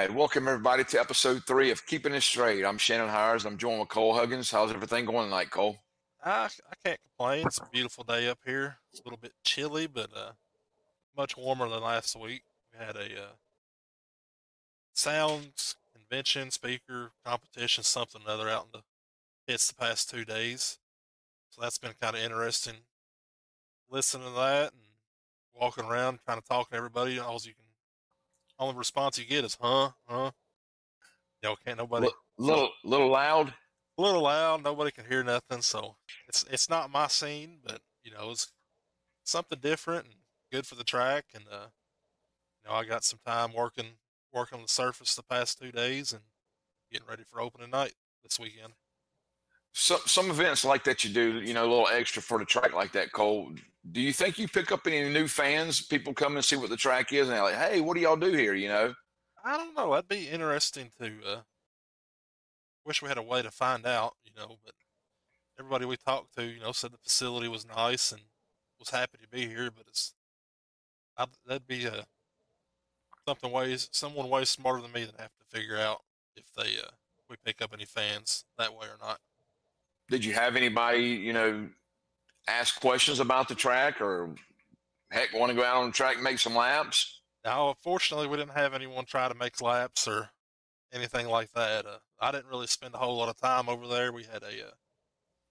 right, welcome everybody to episode 3 of Keeping It Straight. I'm Shannon Hires. I'm joined with Cole Huggins. How's everything going tonight, Cole? I can't complain. It's a beautiful day up here. It's a little bit chilly, but much warmer than last week. We had a sound convention, speaker competition, something or other out in the pits the past 2 days. So that's been kind of interesting. Listening to that and walking around, kind of talking to everybody. Only response you get is huh. Can't nobody. Little loud. A little loud. Nobody can hear nothing. So it's not my scene, but it's something different and good for the track. And I got some time working on the surface the past 2 days and getting ready for opening night this weekend. Some events like that you do, a little extra for the track like that, Cole. Do you think you pick up any new fans? People come and see what the track is and they're like, hey, what do y'all do here, I don't know. That'd be interesting to wish we had a way to find out, but everybody we talked to, said the facility was nice and was happy to be here, but that'd be someone way smarter than me that have to figure out if we pick up any fans that way or not. Did you have anybody, ask questions about the track or heck want to go out on the track and make some laps? Now, fortunately, we didn't have anyone try to make laps or anything like that. I didn't really spend a whole lot of time over there. We had a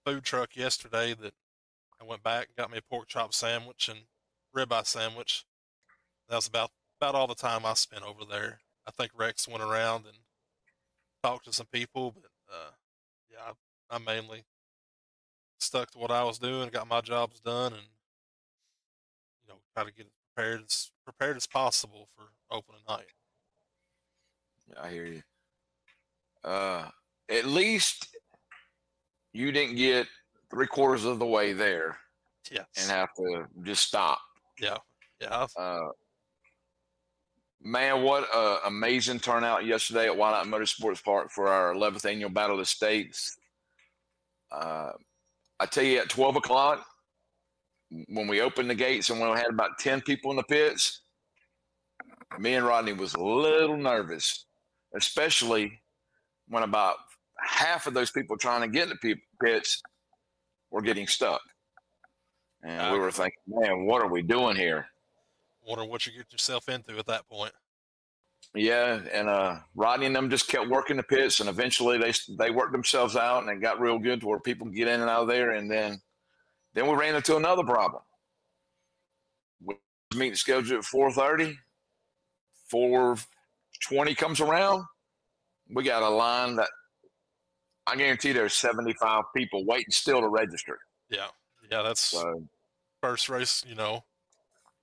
food truck yesterday that I went back and got me a pork chop sandwich and ribeye sandwich. That was about all the time I spent over there. I think Rex went around and talked to some people, but I mainly stuck to what I was doing, got my jobs done, and try to get prepared as possible for opening night. I hear you. At least you didn't get 3/4 of the way there, yes, and have to just stop. Yeah. Man, what an amazing turnout yesterday at Whynot Motorsports Park for our 11th annual Battle of the States. I tell you, at 12 o'clock, when we opened the gates and when we had about 10 people in the pits, me and Rodney was a little nervous, especially when about half of those people trying to get in the pits were getting stuck. And we were thinking, man, what are we doing here? Wondering what you get yourself into at that point. Yeah, and Rodney and them just kept working the pits, and eventually they worked themselves out, and it got real good to where people can get in and out of there. And then we ran into another problem. We meeting scheduled at 4:30. 4:20 comes around. We got a line that I guarantee there's 75 people waiting still to register. Yeah, that's first race,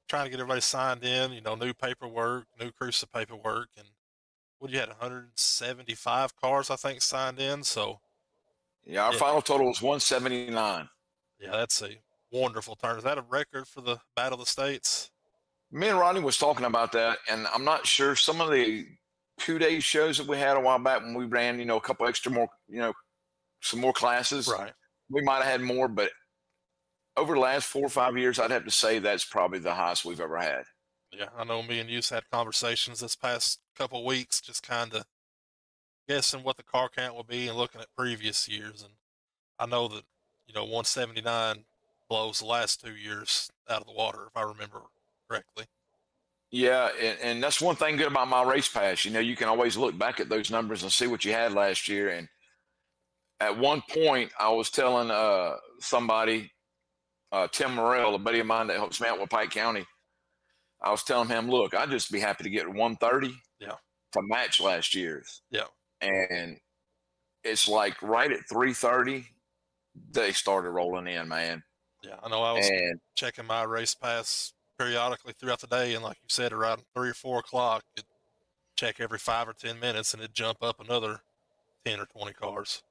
trying to get everybody signed in, new paperwork, new cruise of paperwork. And you had 175 cars, I think, signed in. So, yeah, our final total was 179. Yeah, that's a wonderful turn. Is that a record for the Battle of the States? Me and Rodney was talking about that, and I'm not sure. Some of the 2-day shows that we had a while back when we ran, a couple extra more, some more classes. Right. We might have had more, but over the last 4 or 5 years, I'd have to say that's probably the highest we've ever had. Yeah, I know me and you had conversations this past couple of weeks, just kind of guessing what the car count will be and looking at previous years. And I know that, 179 blows the last 2 years out of the water, if I remember correctly. Yeah, and that's one thing good about my race pass. You can always look back at those numbers and see what you had last year. And at one point, I was telling somebody, Tim Morrell, a buddy of mine that helps me out with Pike County, I was telling him, look, I'd just be happy to get 130 to match last year's. Yeah. And it's like right at 3:30, they started rolling in, man. Yeah, I know I was checking my race pass periodically throughout the day, and like you said, around 3 or 4 o'clock, it'd check every 5 or 10 minutes, and it'd jump up another 10 or 20 cars.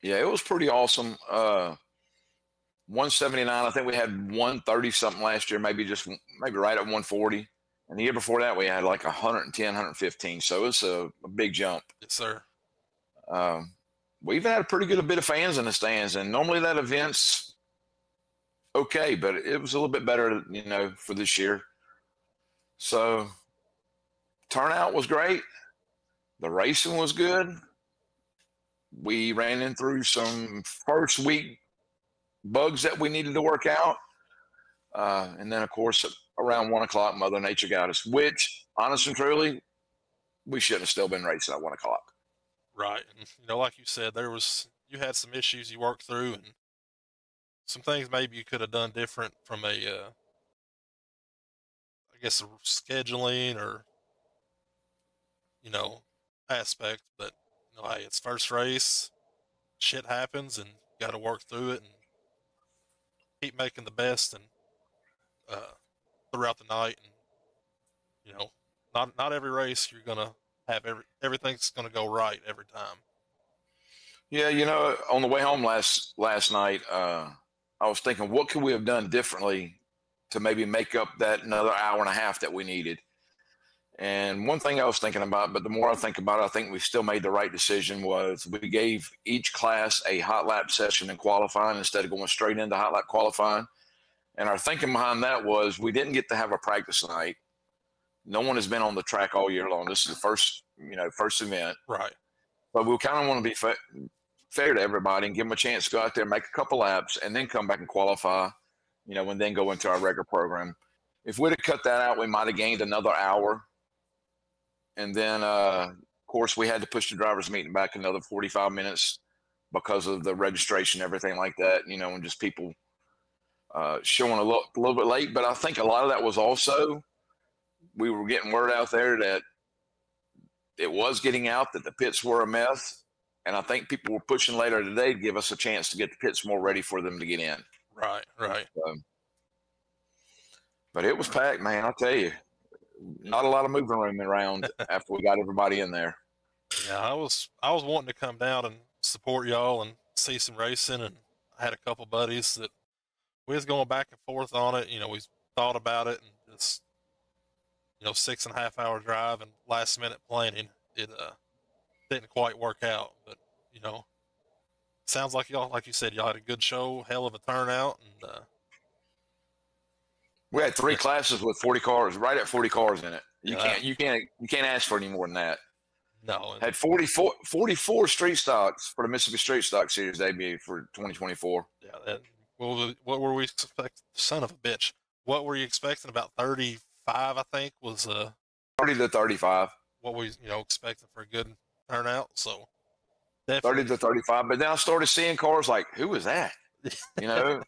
Yeah, it was pretty awesome. 179, I think we had 130 something last year, maybe right at 140. And the year before that, we had like 110, 115. So it's a big jump. Yes, sir. We've had a pretty good bit of fans in the stands, and normally that event's okay, but it was a little bit better, for this year. So turnout was great. The racing was good. We ran in through some first week bugs that we needed to work out. And then, of course, around 1 o'clock, Mother Nature got us, which, honest and truly, we should have still been racing at 1 o'clock. Right. And, like you said, you had some issues you worked through and some things maybe you could have done different from I guess, a scheduling or, aspect. But, hey, it's first race, shit happens, and you got to work through it and keep making the best and uh, throughout the night. And, not every race you're going to have everything's going to go right every time. Yeah, on the way home last night, I was thinking, what could we have done differently to maybe make up that another hour and a half that we needed? And one thing I was thinking about, but the more I think about it, I think we still made the right decision, was we gave each class a hot lap session in qualifying instead of going straight into hot lap qualifying. And our thinking behind that was we didn't get to have a practice night. No one has been on the track all year long. This is the first event. Right. But we kind of want to be fair to everybody and give them a chance to go out there, make a couple laps, and then come back and qualify, and then go into our regular program. If we'd have cut that out, we might have gained another hour. And then, of course, we had to push the drivers' meeting back another 45 minutes because of the registration, everything like that, and just people showing a little bit late. But I think a lot of that was also we were getting word out there that it was getting out that the pits were a mess. And I think people were pushing later today to give us a chance to get the pits more ready for them to get in. Right. But it was packed, man. I'll tell you, not a lot of moving room around after we got everybody in there. Yeah, I was wanting to come down and support y'all and see some racing, and I had a couple buddies that we was going back and forth on it. We thought about it, and just 6.5 hour drive and last minute planning. It didn't quite work out, but sounds like y'all, like you said, y'all had a good show, hell of a turnout, and we had 3 classes with 40 cars, right at 40 cars in it. You Yeah. can't ask for any more than that. No. Had 44 street stocks for the Mississippi Street Stock Series debut for 2024. Yeah. What were we expecting? Son of a bitch. What were you expecting? About 35, I think, was 30 to 35. what we expecting for a good turnout. So definitely 30 to 35. But then I started seeing cars like, who was that? It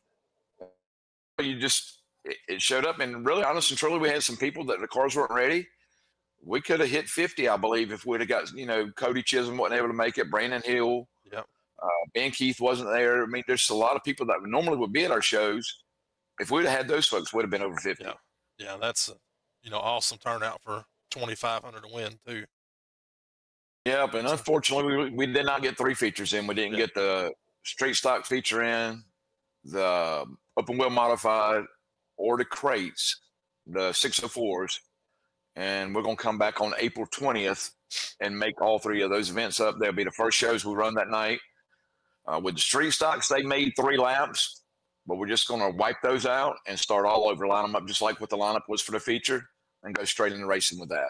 showed up, and really, honest and truly, we had some people that the cars weren't ready. We could have hit 50, I believe, if we'd have got, Cody Chisholm wasn't able to make it, Brandon Hill. Yep. Ben Keith wasn't there. I mean, there's a lot of people that normally would be at our shows. If we'd have had those folks, we'd have been over 50. Yeah, that's awesome turnout for 2,500 to win too. Yeah, but unfortunately, we did not get 3 features in. We didn't get the street stock feature in, the open wheel modified, or the crates, the 604s. And we're going to come back on April 20th and make all 3 of those events up. They'll be the first shows we run that night. With the street stocks, they made 3 laps, but we're just going to wipe those out and start all over, line them up just like what the lineup was for the feature, and go straight into racing with that.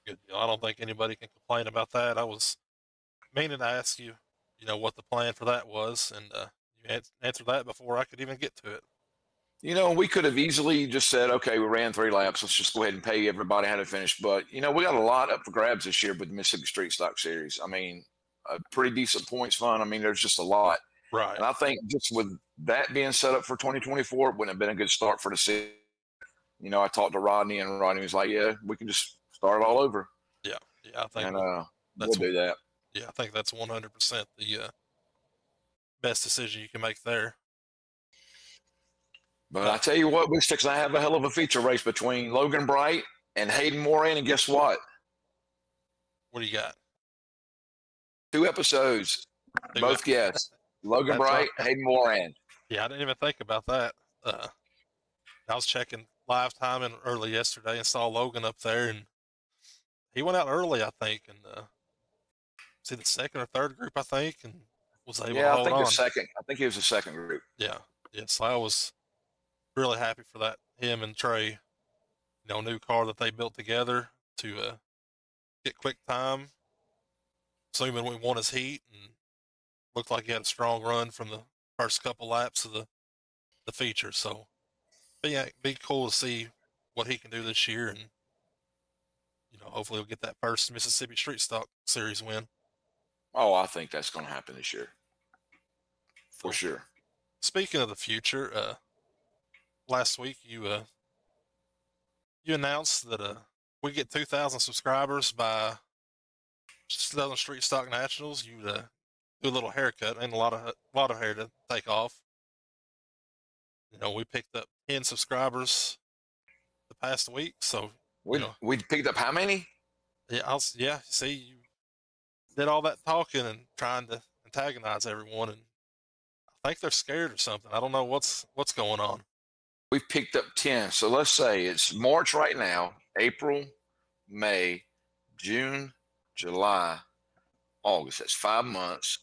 Good deal. I don't think anybody can complain about that. I was meaning to ask you, what the plan for that was, and you answered that before I could even get to it. We could have easily just said, okay, we ran 3 laps. Let's just go ahead and pay everybody how to finish. But, we got a lot up for grabs this year with the Mississippi Street Stock Series. I mean, a pretty decent points fund. I mean, there's just a lot. Right. And I think just with that being set up for 2024, it wouldn't have been a good start for the season. I talked to Rodney, and Rodney was like, yeah, we can just start all over. Yeah, I think we'll do that. Yeah, I think that's 100% the best decision you can make there. But I tell you what, we're fixing to have a hell of a feature race between Logan Bright and Hayden Moran, and guess what? What do you got? 2 episodes, both guests. Logan Bright, right. Hayden Moran. Yeah, I didn't even think about that. I was checking live timing early yesterday and saw Logan up there, and he went out early, I think, and see the second or third group, I think, and was able to hold on. I think he was the second group. Yeah. So I was really happy for that. Him and Trey, new car that they built together to get quick time assuming we won his heat, and looked like he had a strong run from the first couple laps of the feature. So be cool to see what he can do this year, and hopefully he'll get that first Mississippi Street Stock Series win. Oh, I think that's going to happen this year for sure. Speaking of the future, last week you announced that we get 2,000 subscribers by Southern Street Stock Nationals. You do a little haircut, and a lot of hair to take off. We picked up 10 subscribers the past week, so we picked up how many? Yeah, see, you did all that talking and trying to antagonize everyone, and I think they're scared or something. I don't know what's going on. We've picked up 10. So let's say it's March right now, April, May, June, July, August. That's 5 months.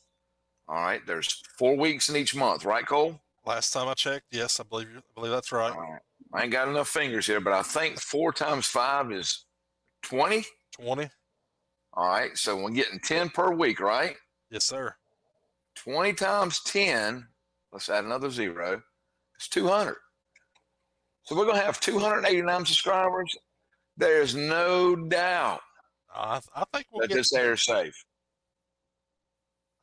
All right. There's 4 weeks in each month, right, Cole? Last time I checked, yes, I believe that's right. All right. I ain't got enough fingers here, but I think 4 times 5 is 20. 20. All right. So we're getting 10 per week, right? Yes, sir. 20 times 10, let's add another 0. It's 200. So we're going to have 289 subscribers. There's no doubt I think that this air is safe.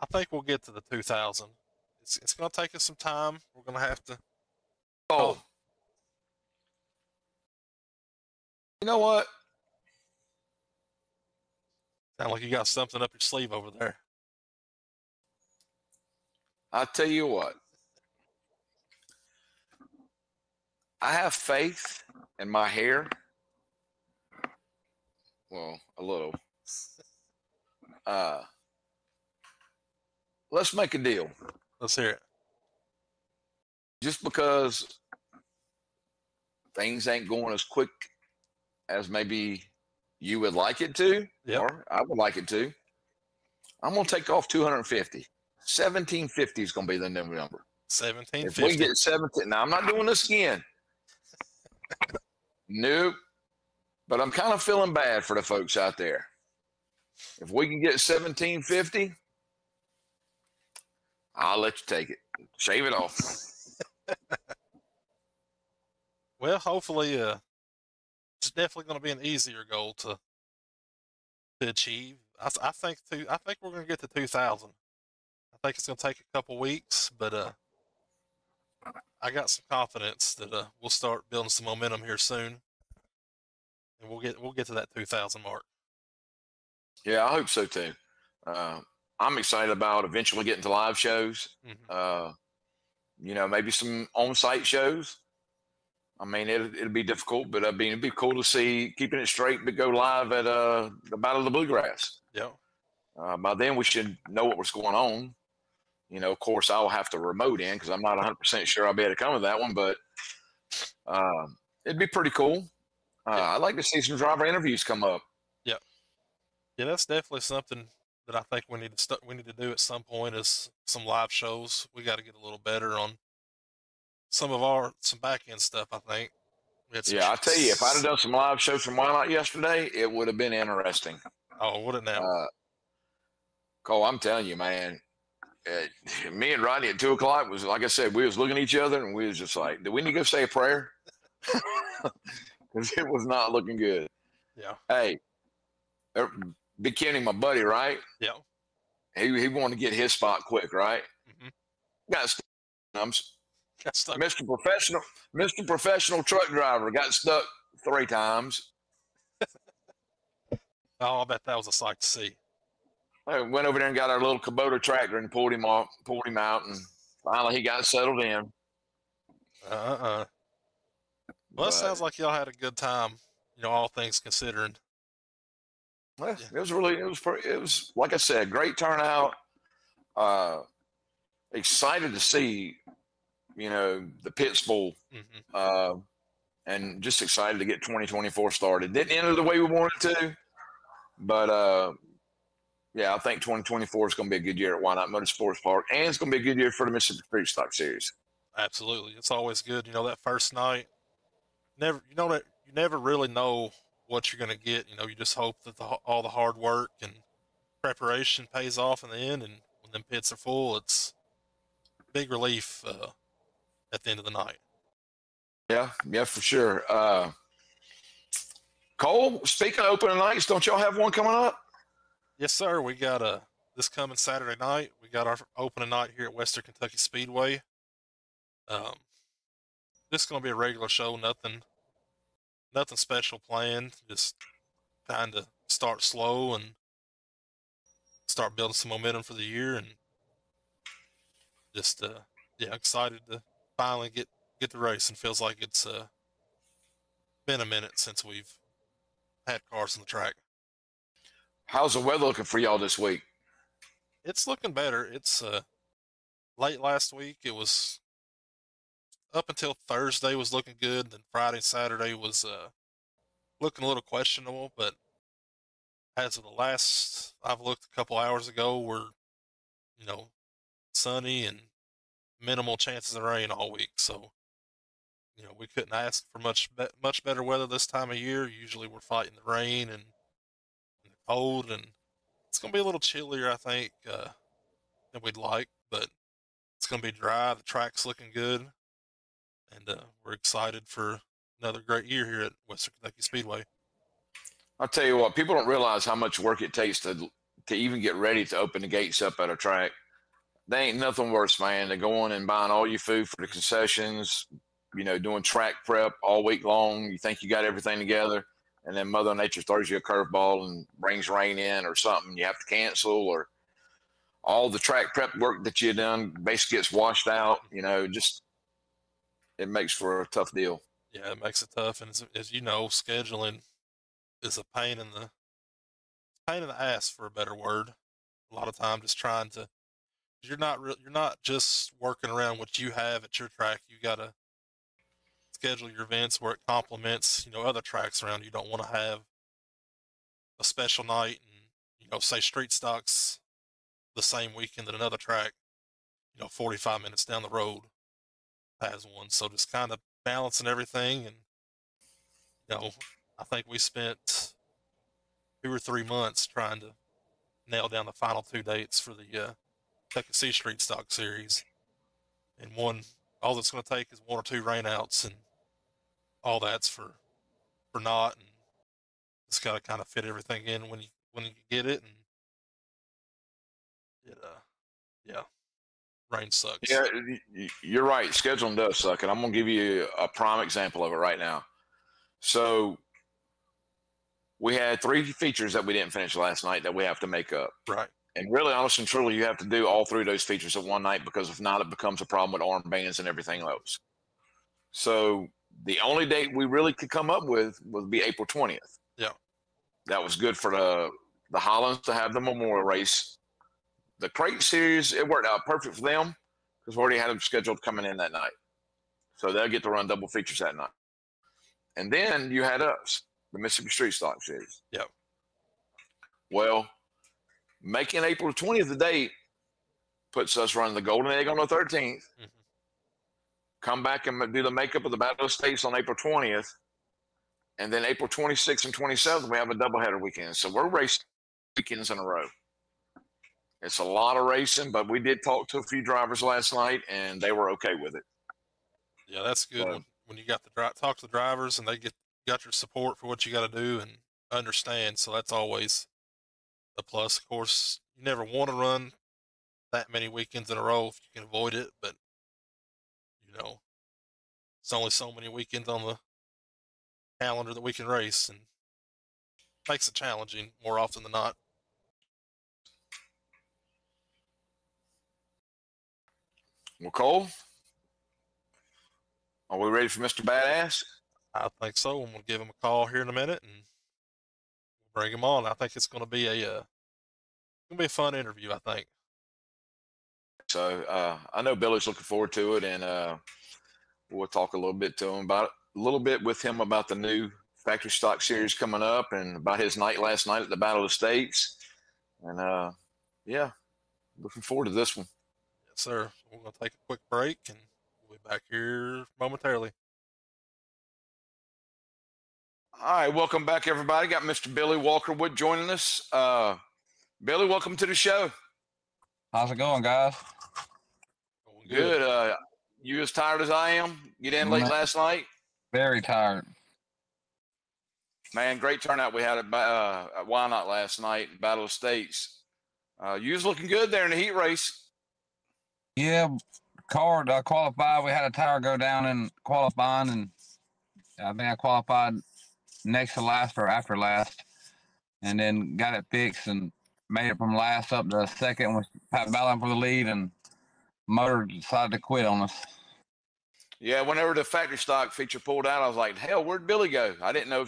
I think we'll get to the 2,000. It's going to take us some time. We're going to have to. Oh. You know what? Sound like you got something up your sleeve over there. I'll tell you what. I have faith in my hair. Well, a little. Let's make a deal. Let's hear it. Just because things ain't going as quick as maybe you would like it to, or I would like it to, I'm going to take off 250. 1750 is going to be the new number. 1750. If we get 17, now I'm not doing this again. Nope. But I'm kind of feeling bad for the folks out there. If we can get 1750, I'll let you take it. Shave it off. Well, hopefully, it's definitely going to be an easier goal to achieve. I think we're going to get to 2,000. I think it's going to take a couple weeks, but I got some confidence that we'll start building some momentum here soon, and we'll get to that 2,000 mark. Yeah, I hope so too. I'm excited about eventually getting to live shows. Maybe some on-site shows. I mean, it'll be difficult, but it'd be cool to see Keeping It Straight, but go live at the Battle of the Bluegrass. Yeah. By then, we should know what's going on. Of course, I'll have to remote in because I'm not 100% sure I'll be able to come to that one, but it'd be pretty cool. I'd like to see some driver interviews come up. Yeah. Yeah, that's definitely something that I think we need to do at some point is some live shows. We got to get a little better on some back end stuff, I think. I tell you, if I'd have done some live shows from Whynot yesterday, it would have been interesting. Oh, would it now? Cole, I'm telling you, man. Me and Rodney at 2:00 was, like I said, we was looking at each other and we was just like, do we need to go say a prayer? Because it was not looking good. Yeah. Hey, Big Kenny, my buddy, right? Yeah. He wanted to get his spot quick, right? Mm-hmm. Got stuck. Mr. Professional truck driver got stuck 3 times. Oh, I bet that was a sight to see. I went over there and got our little Kubota tractor and pulled him out, and finally he got settled in. Well, it sounds like y'all had a good time, all things considering. Well, it was like I said, great turnout. Excited to see, the pits full, and just excited to get 2024 started. Didn't end the way we wanted to, but I think 2024 is going to be a good year at Whynot Motorsports Park, and it's going to be a good year for the Mississippi Street Stock Series. Absolutely, it's always good. That first night, you never really know what you're going to get. You just hope that all the hard work and preparation pays off in the end, and when them pits are full, it's big relief at the end of the night. Yeah, for sure. Cole, speaking of opening nights, don't y'all have one coming up? Yes, sir. We got this coming Saturday night. We got our opening night here at Western Kentucky Speedway. This is going to be a regular show. Nothing special planned. Just kind of start slow and start building some momentum for the year, and just excited to finally get the race. And feels like it's been a minute since we've had cars on the track. How's the weather looking for y'all this week? It's looking better. It's late last week. It was up until Thursday was looking good. Then Friday, Saturday was looking a little questionable. But as of the last, I've looked a couple hours ago, we're sunny and minimal chances of rain all week. So we couldn't ask for much better weather this time of year. Usually we're fighting the rain and the cold, and it's gonna be a little chillier, I think, than we'd like, but it's gonna be dry. The track's looking good, and we're excited for another great year here at Western Kentucky Speedway. I'll tell you what, people don't realize how much work it takes to even get ready to open the gates up at a track. There ain't nothing worse, man, than going and buying all your food for the concessions, doing track prep all week long. You think you got everything together, and then Mother Nature throws you a curveball and brings rain in or something. You have to cancel, or all the track prep work that you done basically gets washed out. Just it makes for a tough deal. Yeah, it makes it tough, and as you know, scheduling is a pain in the ass, for a better word. A lot of time, just trying to. You're not just working around what you have at your track. You gotta schedule your events where it complements, other tracks around. You don't want to have a special night and, say street stocks the same weekend that another track, 45 minutes down the road has one. So just kind of balancing everything. And, I think we spent 2 or 3 months trying to nail down the final 2 dates for the Kentucky Street Stock Series. And all that's going to take is 1 or 2 rainouts, and all that's for naught. And just got to kind of fit everything in when you get it. And it, rain sucks. Yeah, you're right. Scheduling does suck, and I'm gonna give you a prime example of it right now. So we had 3 features that we didn't finish last night that we have to make up. Right. And really, honest and truly, you have to do all 3 of those features at one night, because if not, it becomes a problem with armbands and everything else. So the only date we really could come up with would be April 20th. Yeah. That was good for the Hollands to have the Memorial Race. The Crate Series, it worked out perfect for them because we already had them scheduled coming in that night. So they'll get to run double features that night. And then you had us, the Mississippi Street Stock Series. Yeah. Well, making April 20th the date puts us running the Golden Egg on the 13th. Mm-hmm. Come back and do the makeup of the Battle of States on April 20th. And then April 26th and 27th, we have a doubleheader weekend. So we're racing weekends in a row. It's a lot of racing, but we did talk to a few drivers last night, and they were okay with it. Yeah, that's good. So, when you got talk to the drivers and they got your support for what you got to do and understand. So that's always a plus. Of course, you never want to run that many weekends in a row if you can avoid it, but it's only so many weekends on the calendar that we can race, and makes it challenging more often than not. Well, Cole, are we ready for Mr. Badass? I think so. I'm going to give him a call here in a minute and bring him on. I think it's going to be a fun interview, I think. So I know Billy's looking forward to it, and we'll talk a little bit with him about the new Factory Stock Series coming up, and about his night last night at the Battle of the States. And looking forward to this one. Yes, sir. We're going to take a quick break, and we'll be back here momentarily. All right, welcome back, everybody. Got Mr. Billy Walkerwood joining us. Billy, welcome to the show. How's it going, guys? Going Good. You as tired as I am? Get in late last night? Very tired. Man, great turnout we had at Whynot last night, Battle of States. You was looking good there in the heat race. Yeah, car qualified. We had a tire go down in qualifying, and I think I qualified next to last or after last, and then got it fixed and made it from last up to second. Was battling for the lead, and motor decided to quit on us. Yeah, whenever the factory stock feature pulled out, I was like, hell, where'd Billy go? I didn't know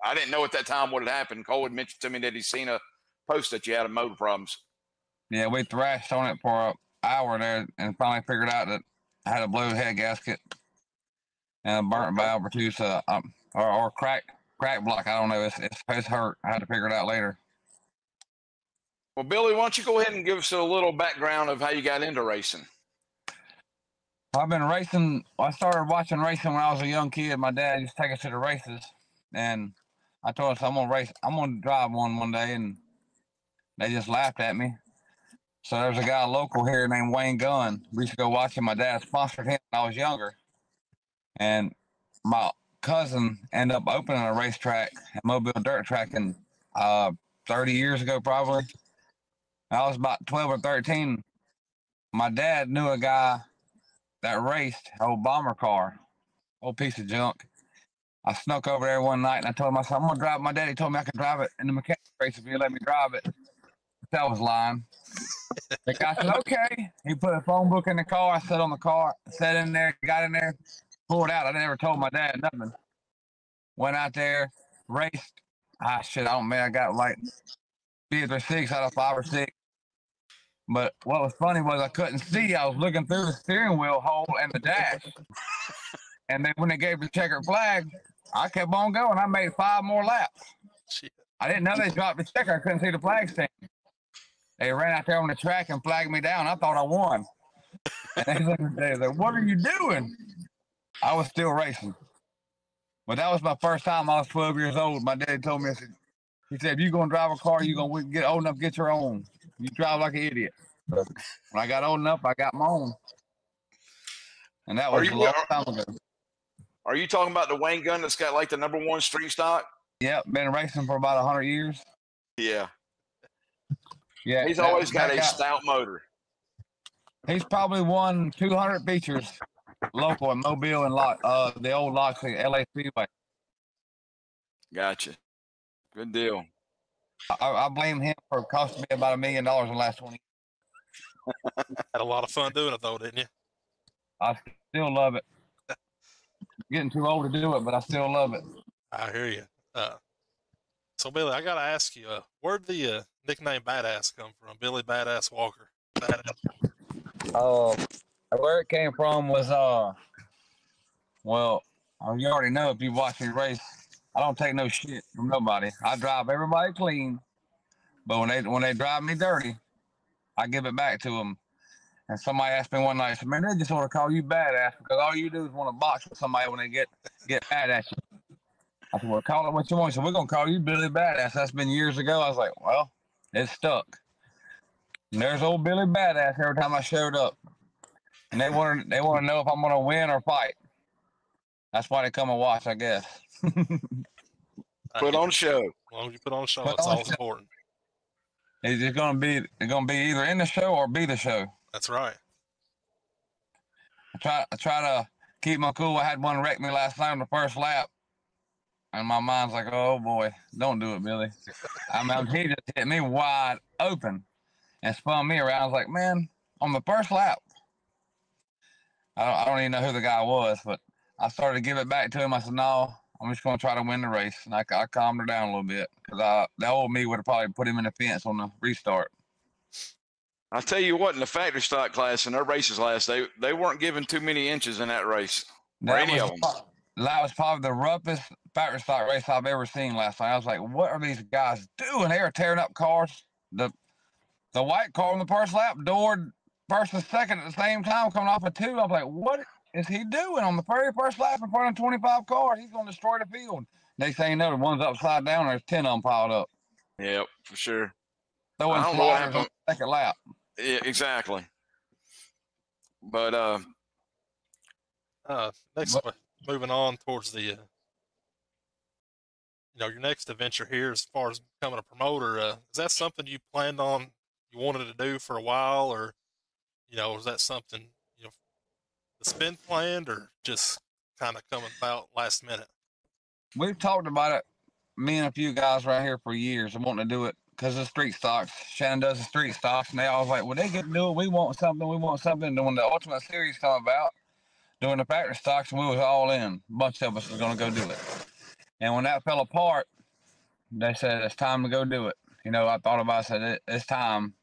I didn't know at that time what had happened. Cole had mentioned to me that he'd seen a post that you had motor problems. Yeah, we thrashed on it for an hour there, and finally figured out that I had a blue head gasket and a burnt valve or two, so or crack block. I don't know. It's hurt. I had to figure it out later. Well, Billy, why don't you go ahead and give us a little background of how you got into racing? I've been racing. I started watching racing when I was a young kid. My dad used to take us to the races, and I told us I'm gonna race. I'm gonna drive one day, and they just laughed at me. So there's a guy local here named Wayne Gunn. We used to go watch him. My dad sponsored him when I was younger, and my cousin ended up opening a racetrack, a mobile dirt track, in 30 years ago probably. I was about 12 or 13. My dad knew a guy that raced an old bomber car, old piece of junk. I snuck over there one night and I told him, I said, I'm going to drive. My daddy told me I could drive it in the mechanic race if you let me drive it. That was lying. The guy said, okay. He put a phone book in the car. I sat on the car, sat in there, got in there, pulled out. I never told my dad nothing. Went out there, raced. I got like 5 or 6 out of 5 or 6. But what was funny was I couldn't see. I was looking through the steering wheel hole and the dash. And then when they gave the checkered flag, I kept on going. I made 5 more laps. I didn't know they dropped the checker. I couldn't see the flag stand. They ran out there on the track and flagged me down. I thought I won. And they said, what are you doing? I was still racing. But that was my first time. I was 12 years old. My daddy told me, he said, if you're going to drive a car, you're going to get old enough to get your own. You drive like an idiot. When I got old enough, I got my own. And that was a long time ago. Are you talking about the Wayne Gunn that's got like the #1 street stock? Yep, been racing for about 100 years. Yeah. Yeah. He's always got a stout motor. He's probably won 200 features local in Mobile and the old Loxley LA Speedway. Gotcha. Good deal. I blame him for costing me about $1 million in the last 20 years. Had a lot of fun doing it though, didn't you? I still love it. Getting too old to do it, but I still love it. I hear you. So Billy, I gotta ask you, where'd the nickname Badass come from? Billy Badass Walker. Where it came from was well, you already know if you watch me race, I don't take no shit from nobody. I drive everybody clean, but when they drive me dirty, I give it back to them. And somebody asked me one night, said, man, they just want to call you Badass because all you do is want to box with somebody when they get mad at you. I said, well, call it what you want. So we're going to call you Billy Badass. That's been years ago. I was like, well, it stuck. And there's old Billy Badass every time I showed up. And they want to know if I'm going to win or fight. That's why they come and watch, I guess. Put on a show. As long as you put on a show, that's all important. It's going to be either in the show or be the show. That's right. I try to keep my cool. I had one wreck me last night on the first lap. And my mind's like, oh boy, don't do it, Billy. He just hit me wide open and spun me around. I was like, man, on the first lap, I don't even know who the guy was, but I started to give it back to him. I said, no, I'm just going to try to win the race. And I calmed her down a little bit because the old me would have probably put him in the fence on the restart. I'll tell you what, in the factory stock class in their races last, they weren't given too many inches in that race. That was probably the roughest factory stock race I've ever seen last night. I was like, what are these guys doing? They were tearing up cars. The white car on the first lap doored first and second at the same time, coming off of 2. I was like, what is he doing on the very first lap in front of 25 cars? He's going to destroy the field. They say, no, the one's upside down. There's 10 of them piled up. Yep, for sure. throwing I don't know what sliders on happened. the second lap. Yeah, exactly. But moving on towards the, your next adventure here as far as becoming a promoter, is that something you planned on, you wanted to do for a while, or, is that something, that's been planned or just kind of coming about last minute? We've talked about it, me and a few guys right here for years, and wanting to do it because of street stocks. Shannon does the street stocks, and they always like, well, they get to do it. We want something. And when the Ultimate Series come about, doing the factory stocks, we was all in. A bunch of us was going to go do it. And when that fell apart, they said, it's time to go do it. I thought about it, said, it's time.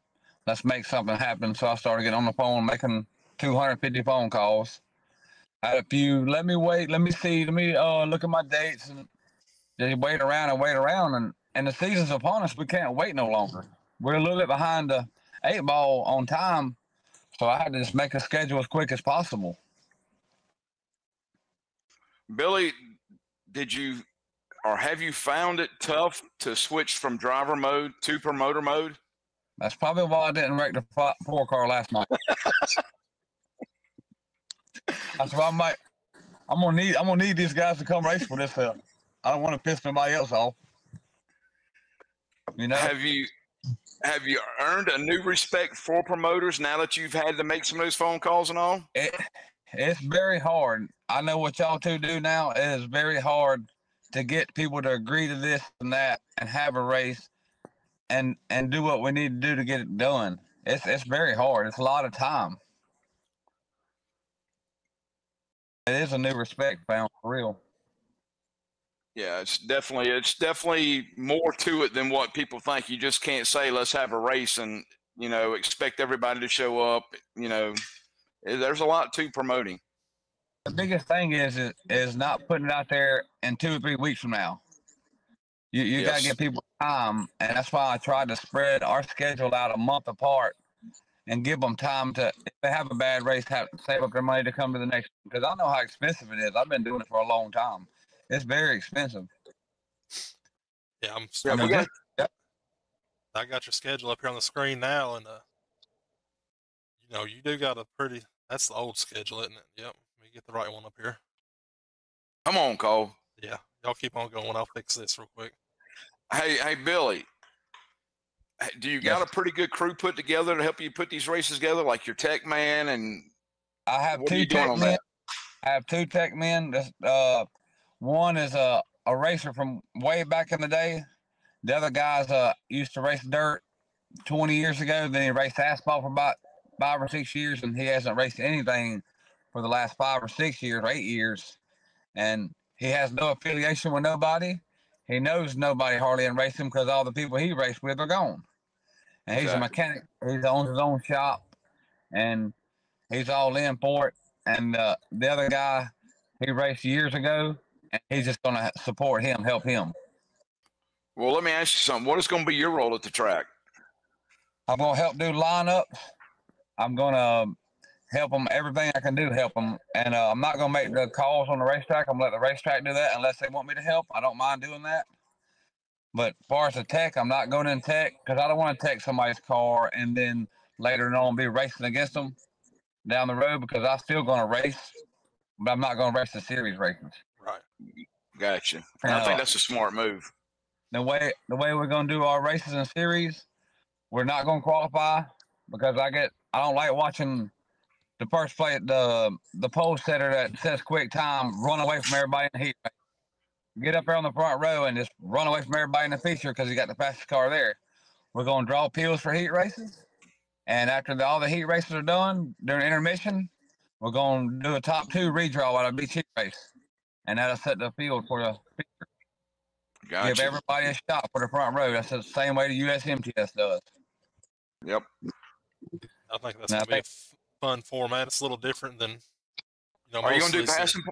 Let's make something happen. So I started getting on the phone, making 250 phone calls. I had a few, let me wait, let me see, let me look at my dates, and just wait around. And the season's upon us. We can't wait no longer. We're a little bit behind the 8 ball on time. So I had to just make a schedule as quick as possible. Billy, have you found it tough to switch from driver mode to promoter mode? That's probably why I didn't wreck the 4-car last night. That's why I'm gonna need these guys to come race for this. I don't want to piss nobody else off. Have you earned a new respect for promoters now that you've had to make some of those phone calls and all? It's very hard. I know what y'all two do now. It is very hard to get people to agree to this and that and have a race and do what we need to do to get it done. It's very hard. It's a lot of time. It is a new respect found for real. Yeah, it's definitely more to it than what people think. You just can't say, let's have a race and, expect everybody to show up. There's a lot to promoting. The biggest thing is not putting it out there in 2 or 3 weeks from now. You got to get people time, and that's why I tried to spread our schedule out a month apart and give them time to, if they have a bad race, have to save up their money to come to the next, because I know how expensive it is. I've been doing it for a long time. It's very expensive. Yeah, I got your schedule up here on the screen now, and you do got a pretty. That's the old schedule, isn't it? Yep. Let me get the right one up here. Come on, Cole. Yeah, y'all keep on going. I'll fix this real quick. Hey, Billy. Do you got a pretty good crew put together to help you put these races together, like your tech man? And I have two tech men. I have 2 tech men. One is a racer from way back in the day. The other guy's used to race dirt 20 years ago. Then he raced asphalt for about 5 or 6 years, and he hasn't raced anything for the last 5 or 6 years, 8 years. And he has no affiliation with nobody. He knows nobody hardly in racing because all the people he raced with are gone. And he's a mechanic. He owns his own shop, and he's all in for it. And the other guy, he raced years ago, and he's just going to support him, help him. Well, let me ask you something. What is going to be your role at the track? I'm going to help do lineups. I'm going to help them, everything I can do, help them. And I'm not going to make the calls on the racetrack. I'm going to let the racetrack do that unless they want me to help. I don't mind doing that. But as far as the tech, I'm not going in tech because I don't want to tech somebody's car and then later on be racing against them down the road, because I'm still going to race, but I'm not going to race the series races. Right. Gotcha. And I think that's a smart move. The way we're going to do our races and series, we're not going to qualify because I don't like watching the first plate, the pole setter that sets quick time run away from everybody in the heat. Get up there on the front row and just run away from everybody in the feature because he got the fastest car there. We're going to draw appeals for heat races. And after all the heat races are done, during intermission, we're going to do a top 2 redraw out of each heat race. And that'll set the field for the feature. Gotcha. Give everybody a shot for the front row. That's the same way the USMTS does. Yep. I think that's going to be a fun format. It's a little different than, Are you going to do passing?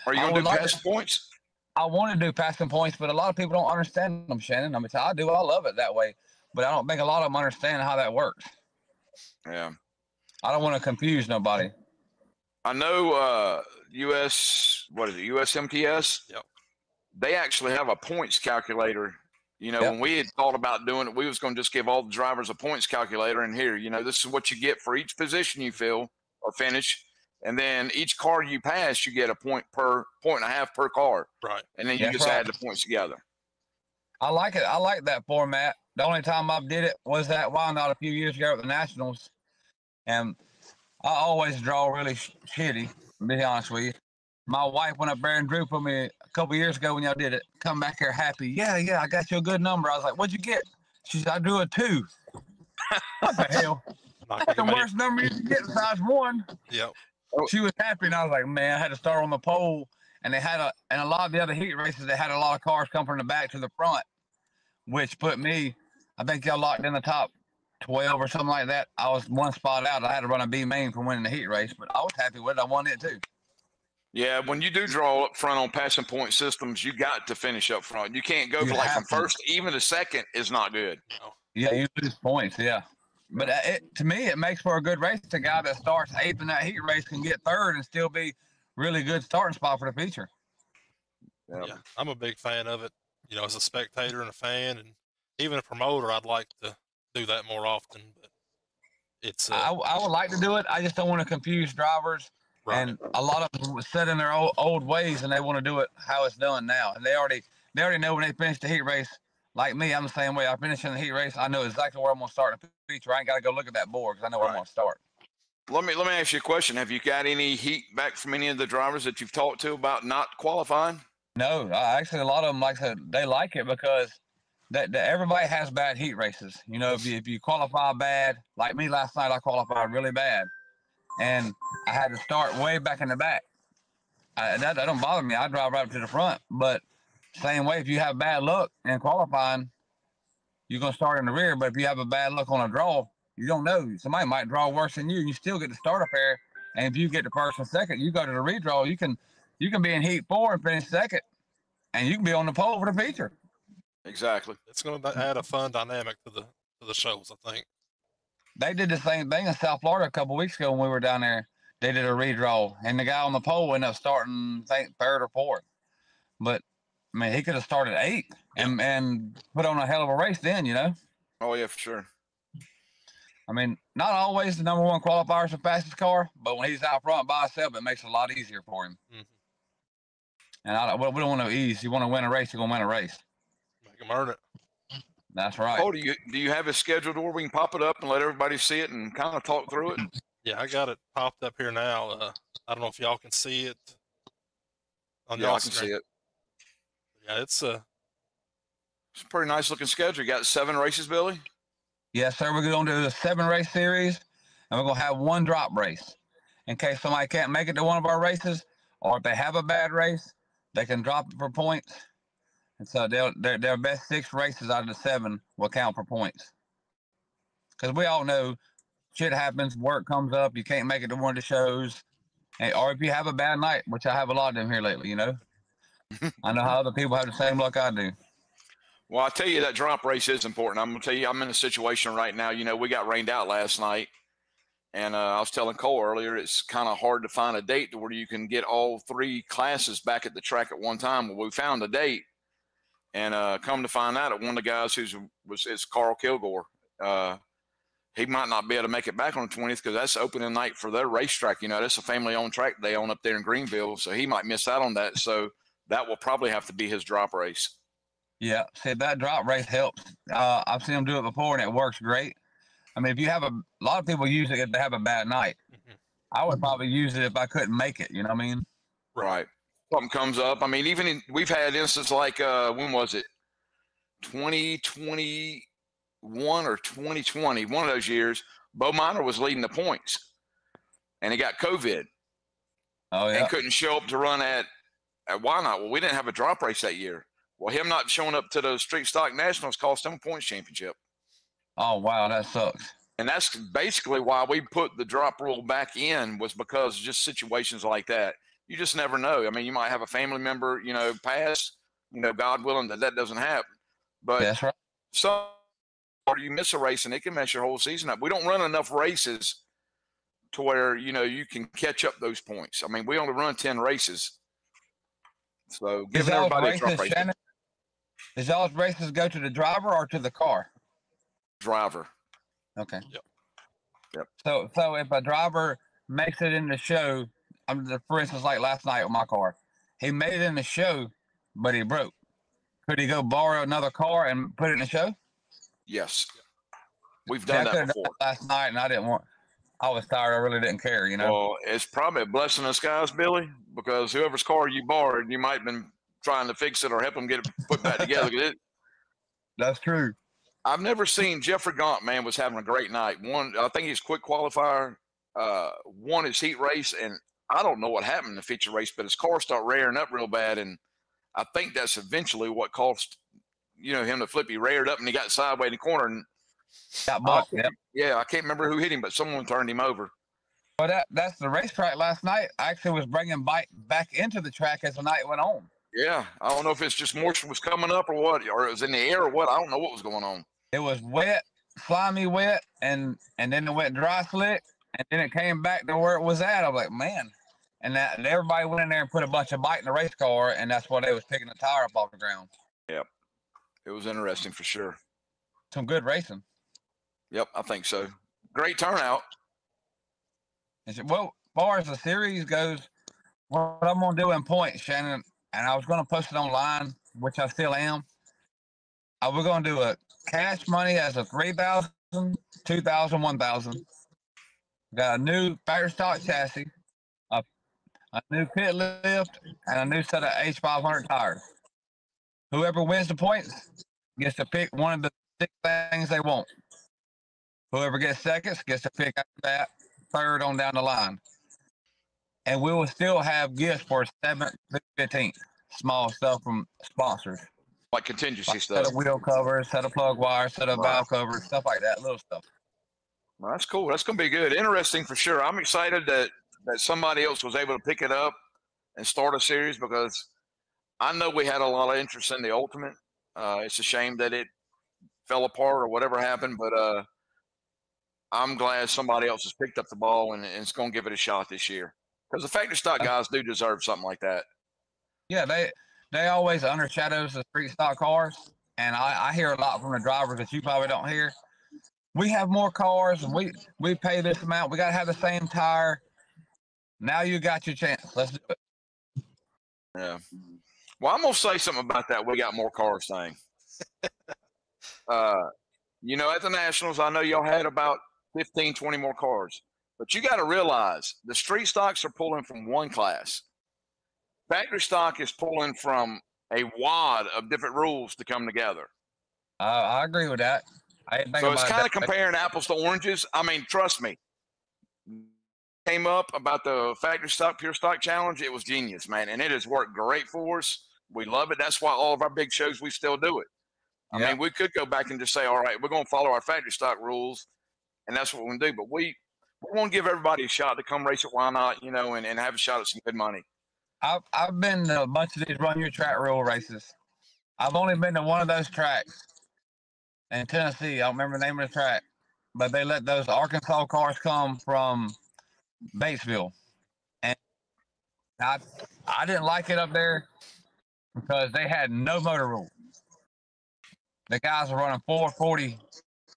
Are you going to do passing points? I want to do passing points, but a lot of people don't understand them, Shannon. I mean, I do. I love it that way, but I don't think a lot of them understand how that works. Yeah. I don't want to confuse nobody. I know USMTS? Yep. They actually have a points calculator You know, Yep. when we had thought about doing it, we was going to just give all the drivers a points calculator, and here, you know, this is what you get for each position you fill or finish, and then each car you pass, you get a point and a half per car, Right. and then you That's just right. add the points together. I like it. I like that format. The only time I did it was at Whynot a few years ago at the Nationals, and I always draw really shitty, to be honest with you. My wife went up there and drew for me a couple years ago when y'all did it. Come back here happy. Yeah, I got you a good number. I was like, what'd you get? She said, I drew a 2. What the hell? Not That's the gonna worst number you can get besides 1. Yep. She was happy, and I was like, man, I had to start on the pole. And they had and a lot of the other heat races, they had a lot of cars come from the back to the front, which put me, I think y'all locked in the top 12 or something like that. I was one spot out. I had to run a B main for winning the heat race, but I was happy with it. I won it too. Yeah, when you do draw up front on passing point systems, you got to finish up front. You can't go You for like from have to. first, even to second is not good. No. Yeah, you lose points, yeah. But to me, it makes for a good race. The guy that starts 8th in that heat race can get 3rd and still be really good starting spot for the feature. Yeah, I'm a big fan of it. You know, as a spectator and a fan, and even a promoter, I'd like to do that more often. But it's I would like to do it. I just don't want to confuse drivers. right. And a lot of them set in their old ways, and they want to do it how it's done now. And they already know when they finish the heat race. Like me, I'm the same way. I finish in the heat race. I know exactly where I'm gonna start in the feature. I ain't got to go look at that board because I know where I'm gonna start. Let me ask you a question. Have you got any heat back from any of the drivers that you've talked to about not qualifying? No, actually, a lot of them, like I said, they like it because that everybody has bad heat races. You know, if you qualify bad, like me last night, I qualified really bad, and I had to start way back in the back. That don't bother me. I drive right up to the front. But same way, if you have bad luck in qualifying, you're gonna start in the rear. But if you have a bad luck on a draw, you don't know. Somebody might draw worse than you. You still get to start up there. And if you get the first and second, you go to the redraw. You can be in heat 4 and finish second, and you can be on the pole for the feature. Exactly. It's going to add a fun dynamic to the shows, I think. They did the same thing in South Florida a couple weeks ago when we were down there. They did a redraw, and the guy on the pole ended up starting, I think, 3rd or 4th. But I mean, he could have started 8th and put on a hell of a race then, you know. Oh yeah, for sure. I mean, not always the number 1 qualifier is the fastest car, but when he's out front by himself, it makes it a lot easier for him. Mm-hmm. And we don't want to ease. You want to win a race, you're gonna win a race. Make them earn it. That's right. Oh, do you have it scheduled where we can pop it up and let everybody see it and kind of talk through it? Yeah, I got it popped up here now. I don't know if y'all can see it on Yeah, y'all I can screen. see it. Yeah, it's a pretty nice looking schedule. You got 7 races, Billy? Yes, sir. We're going to do a 7-race series, and we're going to have 1 drop race. In case somebody can't make it to one of our races, or if they have a bad race, they can drop it for points. And so their best 6 races out of the 7 will count for points. Because we all know shit happens, work comes up, you can't make it to one of the shows. Or if you have a bad night, which I have a lot of them here lately, you know. I know how other people have the same luck I do. Well, I tell you, that drop race is important. I'm going to tell you, I'm in a situation right now. You know, we got rained out last night. And I was telling Cole earlier, it's kind of hard to find a date to where you can get all 3 classes back at the track at one time. Well, we found a date. And come to find out, one of the guys it's Carl Kilgore. He might not be able to make it back on the 20th because that's opening night for their racetrack. You know, that's a family-owned track they own up there in Greenville. So he might miss out on that. So that will probably have to be his drop race. Yeah, see, that drop race helps. I've seen them do it before, and it works great. I mean, if you have a lot of people use it if they have a bad night. Mm-hmm. I would probably use it if I couldn't make it. You know what I mean? Right. Something comes up. I mean, we've had instances like when was it? 2021 or 2020, one of those years. Bo Minor was leading the points, and he got COVID. Oh yeah. And couldn't show up to run at Whynot. Well, we didn't have a drop race that year. Well, him not showing up to the Street Stock Nationals cost him a points championship. Oh wow, that sucks. And that's basically why we put the drop rule back in, was because of just situations like that. You just never know. I mean, you might have a family member, you know, pass, you know, God willing that doesn't happen. But that's right. or you miss a race and it can mess your whole season up. We don't run enough races to where, you know, you can catch up those points. I mean, we only run 10 races. So giving everybody a drop race. Shannon? Does y'all's races go to the driver or to the car? Driver. Okay. Yep. So if a driver makes it in the show, for instance, like last night with my car, he made it in the show, but he broke. Could he go borrow another car and put it in the show? Yes. We've done that before. Last night, and I was tired. I really didn't care, you know. Well, it's probably a blessing in disguise, Billy, because whoever's car you borrowed, you might have been trying to fix it or help them get it put back together. That's true. I've never seen Jeffrey Gaunt, man, was having a great night. I think he's quick qualifier, won his heat race, and I don't know what happened in the feature race, but his car started rearing up real bad, and I think that's eventually what caused, him to flip. He reared up and he got sideways in the corner and got bucked. Yeah, I can't remember who hit him, but someone turned him over. Well, that's the racetrack last night. I actually was bringing bike back into the track as the night went on. Yeah, I don't know if it's just moisture was coming up or what, or it was in the air or what. I don't know what was going on. It was wet, slimy wet, and then it went dry slick, and then it came back to where it was at. I was like, man. And everybody went in there and put a bunch of bite in the race car, and that's why they was picking the tire up off the ground. Yep. It was interesting for sure. Some good racing. Yep, I think so. Great turnout. Well, as far as the series goes, what I'm going to do in points, Shannon, and I was going to post it online, which I still am. We're going to do a cash money as a 3,000, 2,000, 1,000. Got a new factory stock chassis, a new pit lift, and a new set of H500 tires. Whoever wins the points gets to pick one of the 6 things they want. Whoever gets seconds gets to pick after that, third on down the line. And we will still have gifts for 7th through 15th. Small stuff from sponsors. Like contingency stuff. Set of wheel covers, set of plug wires, set of valve covers, stuff like that, little stuff. Well, that's cool. That's going to be good. Interesting for sure. I'm excited that somebody else was able to pick it up and start a series because I know we had a lot of interest in the Ultimate. It's a shame that it fell apart or whatever happened, but I'm glad somebody else has picked up the ball and it's going to give it a shot this year. Because the factory stock guys do deserve something like that. Yeah, they always undershadows the street stock cars, and I hear a lot from the drivers that you probably don't hear. We have more cars, and we pay this amount. We got to have the same tire. Now you got your chance. Let's do it. Yeah. Well, I'm going to say something about that. We got more cars thing. At the Nationals, I know y'all had about 15, 20 more cars. But you got to realize the street stocks are pulling from one class. Factory stock is pulling from a wad of different rules to come together. I agree with that. So it's kind of comparing apples to oranges. I mean, trust me. Came up about the factory stock, pure stock challenge. It was genius, man. And it has worked great for us. We love it. That's why all of our big shows, we still do it. I mean, we could go back and just say, all right, we're going to follow our factory stock rules. And that's what we're going to do. But we want to give everybody a shot to come race at Whynot, and have a shot at some good money. I've been to a bunch of these Run Your Track rule races. I've only been to one of those tracks in Tennessee. I don't remember the name of the track, but they let those Arkansas cars come from Batesville, and I didn't like it up there because they had no motor rule. The guys were running 440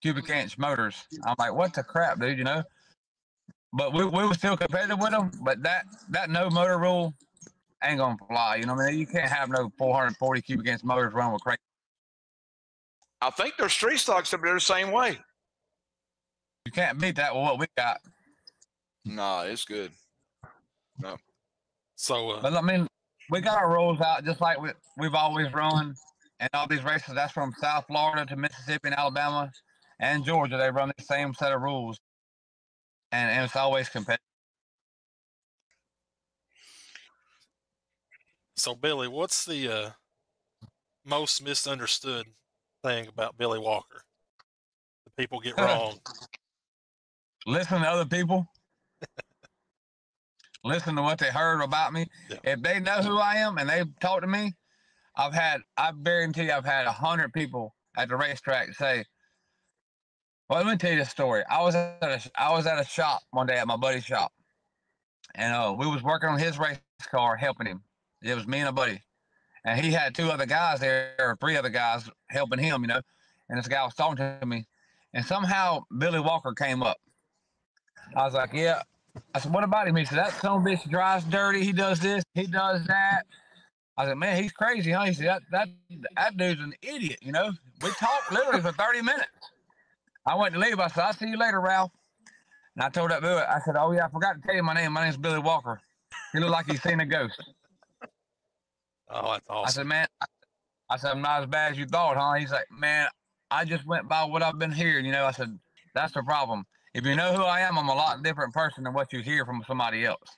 cubic inch motors. I'm like, what the crap, dude? But we were still competitive with them. But that no motor rule ain't gonna fly. You can't have no 440 cubic inch motors running with crazy. I think their street stocks up there the same way. You can't beat that with what we got. Nah, it's good. No. So, but we got our rules out just like we've always run, and all these races. That's from South Florida to Mississippi and Alabama and Georgia. They run the same set of rules, and it's always competitive. So, Billy, what's the most misunderstood thing about Billy Walker that people get wrong? Listen to other people. Listen to what they heard about me. Yeah. If they know who I am and they've talked to me, I guarantee you I've had 100 people at the racetrack say, well, let me tell you this story. I was at a shop one day at my buddy's shop, and we was working on his race car, helping him. It was me and a buddy. and he had 2 other guys there, or 3 other guys helping him, and this guy was talking to me, and somehow Billy Walker came up. I was like, yeah. I said, what about him? He said, that son of a bitch drives dirty. He does this. He does that. I said, man, he's crazy, huh? He said, that dude's an idiot, We talked literally for 30 minutes. I went to leave. I said, I'll see you later, Ralph. And I told that Billy, I said, oh, yeah, I forgot to tell you my name. My name's Billy Walker. He looked like he's seen a ghost. Oh, that's awesome. I said, man, I'm not as bad as you thought, huh? He's like, man, I just went by what I've been hearing, I said, that's the problem. If you know who I am, I'm a lot different person than what you hear from somebody else.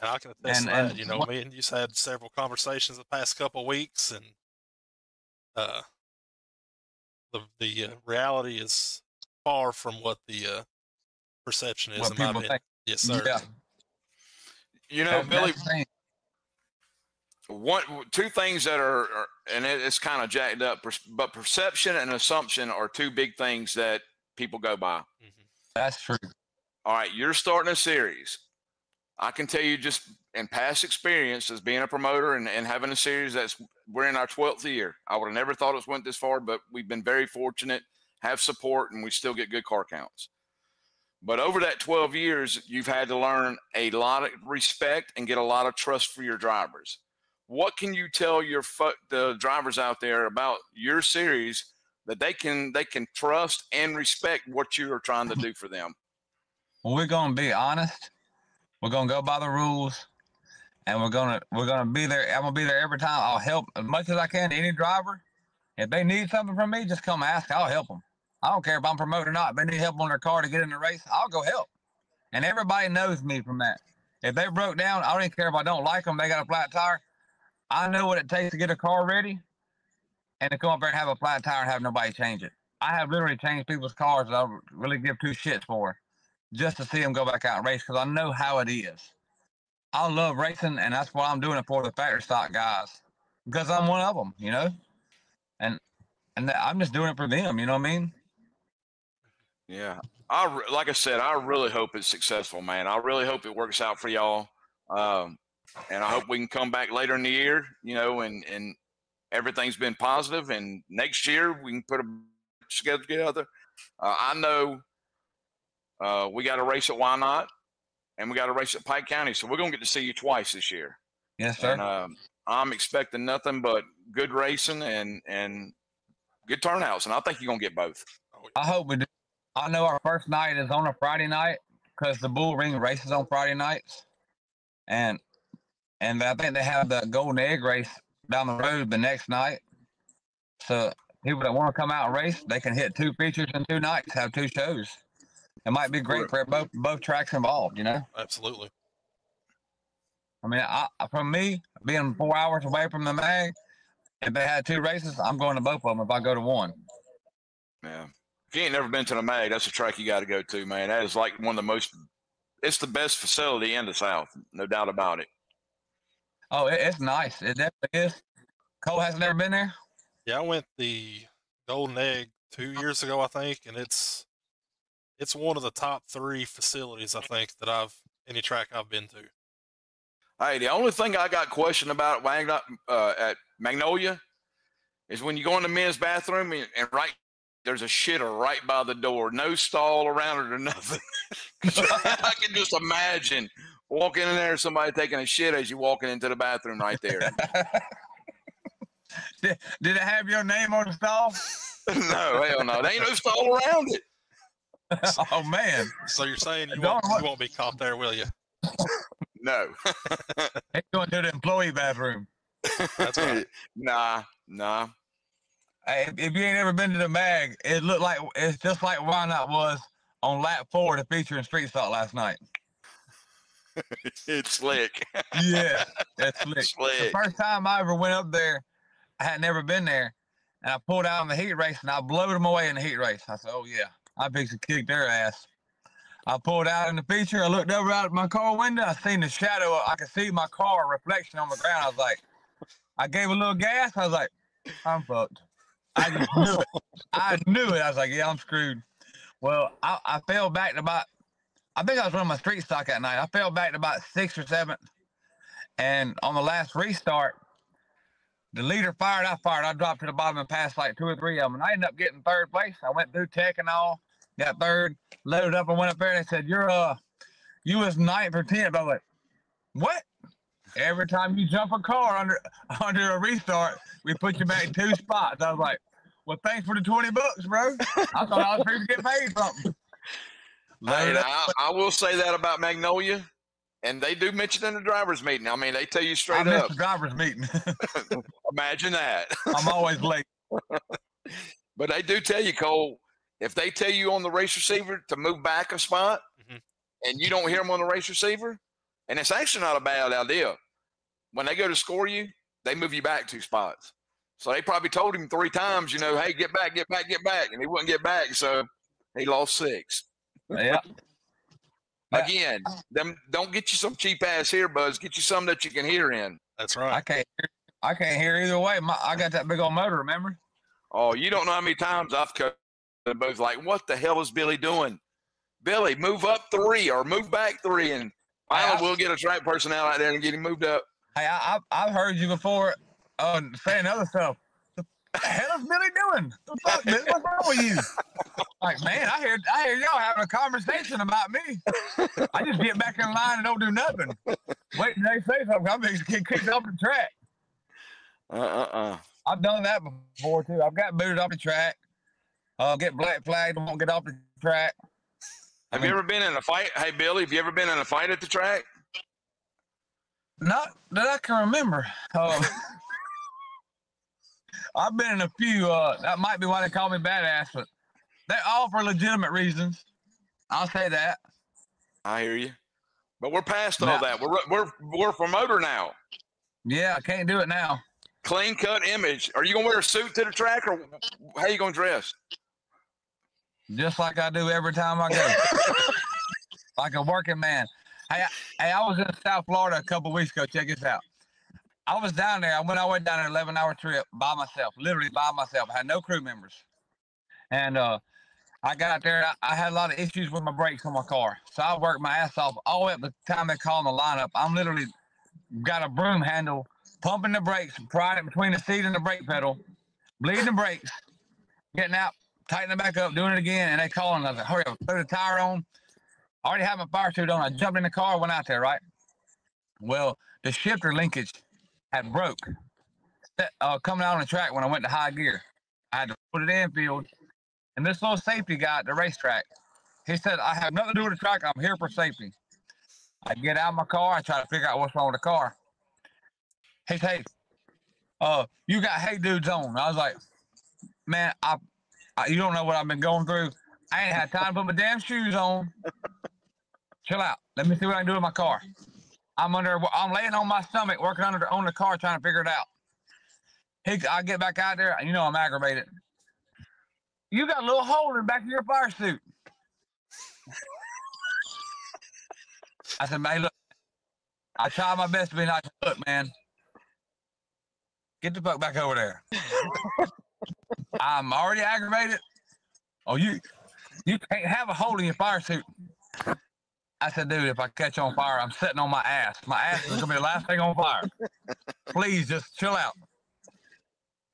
And I can attest to that. Me and you've had several conversations the past couple of weeks, and the reality is far from what the perception is. What people think. Yes, sir. Yeah. Billy, two things that are and it's kind of jacked up, but perception and assumption are 2 big things that people go by. Mm-hmm. That's true. All right, you're starting a series. I can tell you just in past experience as being a promoter and having a series we're in our 12th year. I would have never thought it went this far, but we've been very fortunate, have support, and we still get good car counts. But over that 12 years, you've had to learn a lot of respect and get a lot of trust for your drivers. What can you tell the drivers out there about your series that they can trust and respect what you are trying to do for them? Well, we're gonna be honest. We're gonna go by the rules, and we're gonna be there. I'm gonna be there every time. I'll help as much as I can to any driver. If they need something from me, just come ask. I'll help them. I don't care if I'm promoted or not. If they need help on their car to get in the race, I'll go help. And everybody knows me from that. If they broke down, I don't even care if I don't like them. They got a flat tire. I know what it takes to get a car ready and to come up there and have a flat tire and have nobody change it. I have literally changed people's cars that I don't really give 2 shits for just to see them go back out and race because I know how it is. I love racing, and that's what I'm doing it for, the factory stock guys, because I'm one of them, and I'm just doing it for them, you know what I mean? Yeah. Like I said, I really hope it's successful, man. I really hope it works out for y'all. And I hope we can come back later in the year, and everything's been positive. And next year we can put a schedule together. I know we got a race at Whynot, and we got a race at Pike County, so we're gonna get to see you twice this year. Yes, sir. And I'm expecting nothing but good racing and good turnouts, and I think you're gonna get both. I hope we do. I know our first night is on a Friday night because the Bull Ring races on Friday nights, and I think they have the Golden Egg race down the road the next night. So people that want to come out and race, they can hit 2 features in 2 nights, have 2 shows. It might be great for both tracks involved, Absolutely. I mean, for me, being 4 hours away from the mag, if they had 2 races, I'm going to both of them if I go to one. Yeah. If you ain't never been to the mag, that's a track you got to go to, man. That is like one of the most – it's the best facility in the South, no doubt about it. Oh, it's nice. It definitely is. Cole hasn't ever been there? Yeah, I went the Golden Egg 2 years ago, I think, and it's one of the top 3 facilities, I think, that any track I've been to. Hey, the only thing I got questioned about at Magnolia is when you go in the men's bathroom and there's a shitter right by the door, no stall around it or nothing. I can just imagine walking in there, somebody taking a shit as you walking into the bathroom right there. Did it have your name on the stall? No, hell no. There ain't no stall around it. Oh, man. So you're saying you won't be caught there, will you? No. He's going to the employee bathroom. That's right. Nah. Hey, if you ain't ever been to the mag, it's just like Whynot was on lap 4 to feature in Street Stock last night. It's slick. Yeah, that's slick. The first time I ever went up there, I had never been there, and I pulled out in the heat race, and I blowed them away in the heat race. I said, oh, yeah, I fixed to kick their ass. I pulled out in the feature. I looked over out my car window. I seen the shadow. I could see my car reflection on the ground. I was like, I gave a little gas. I was like, I'm fucked. I just knew it. I knew it. I was like, yeah, I'm screwed. Well, I fell back to about, I think I was running my street stock that night. I fell back to about 6th or 7th. And on the last restart, The leader fired, I fired. I dropped to the bottom and passed like 2 or 3 of them. And I ended up getting 3rd place. I went through tech and all, got 3rd, loaded up and went up there. And they said, you was 9th or 10th. I was like, what? Every time you jump a car under a restart, we put you back 2 spots. I was like, well, thanks for the $20, bro. I thought I was going to get paid something. Hey, I will say that about Magnolia, and they do mention in the driver's meeting. I mean, they tell you straight I missed up. the driver's meeting. Imagine that. I'm always late. But they do tell you, Cole, if they tell you on the race receiver to move back a spot, and you don't hear them on the race receiver, and it's actually not a bad idea. When they go to score you, they move you back 2 spots. So they probably told him 3 times, hey, get back, get back, get back. And he wouldn't get back, so he lost 6. Yeah. Again, them don't get you some cheap-ass earbuds. Get you some that you can hear in. That's right. I can't hear either way. I got that big old motor, remember? Oh, you don't know how many times I've cut them both like, what the hell is Billy doing? Billy, move up 3 or move back 3, and finally we'll get a track person out there and get him moved up. Hey, I've heard you before saying other stuff. The hell is Billy doing? The fuck, Billy? What's wrong with you? Like, man, I hear y'all having a conversation about me. I just get back in line and don't do nothing. Wait till they say something. I'm just getting kicked off the track. I've done that before too. I've got booted off the track. Get black flagged and won't get off the track. Have you ever been in a fight? Hey, Billy, have you ever been in a fight at the track? Not that I can remember. I've been in a few. That might be why they call me badass, but they're all for legitimate reasons. I'll say that. I hear you, but we're past all that. We're promoter now. Yeah, I can't do it now. Clean cut image. Are you gonna wear a suit to the track, or how you gonna dress? Just like I do every time I go. Like a working man. Hey, I was in South Florida a couple weeks ago. Check this out. I was down there. I went down an 11-hour trip by myself, literally by myself. I had no crew members. And I got there. I had a lot of issues with my brakes on my car. So I worked my ass off all the way up the time they called the lineup. I'm literally got a broom handle, pumping the brakes, prying it between the seat and the brake pedal, bleeding the brakes, getting out, tightening it back up, doing it again. And they called and I was like, hurry up, throw the tire on. I already had my fire suit on. I jumped in the car, went out there, right? Well, the shifter linkage had broke coming out on the track when I went to high gear. I had to put it in field. And this little safety guy at the racetrack, he said, I have nothing to do with the track. I'm here for safety. I get out of my car. I try to figure out what's wrong with the car. He said, hey, you got hey dudes on. I was like, man, you don't know what I've been going through. I ain't had time to put my damn shoes on. Chill out. Let me see what I can do with my car. I'm laying on my stomach, working on the car, trying to figure it out. I get back out there, and I'm aggravated. You got a little hole in the back of your fire suit. I said, man, look, I try my best to be nice. Look, man, get the fuck back over there. I'm already aggravated. Oh, you can't have a hole in your fire suit. I said, dude, if I catch on fire, I'm sitting on my ass. My ass is going to be the last thing on fire. Please, just chill out.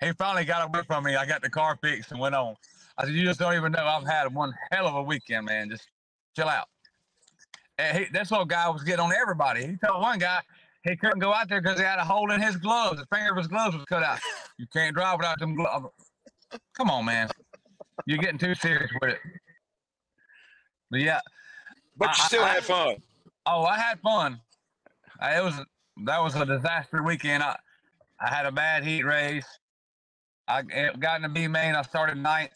He finally got away from me. I got the car fixed and went on. I said, you just don't even know. I've had one hell of a weekend, man. Just chill out. And this little guy was getting on everybody. He told one guy he couldn't go out there because he had a hole in his gloves. The finger of his gloves was cut out. You can't drive without them gloves. Come on, man. You're getting too serious with it. But yeah. But you still had fun. Oh, I had fun. That was a disaster weekend. I had a bad heat race. I got in the B main. I started 9th.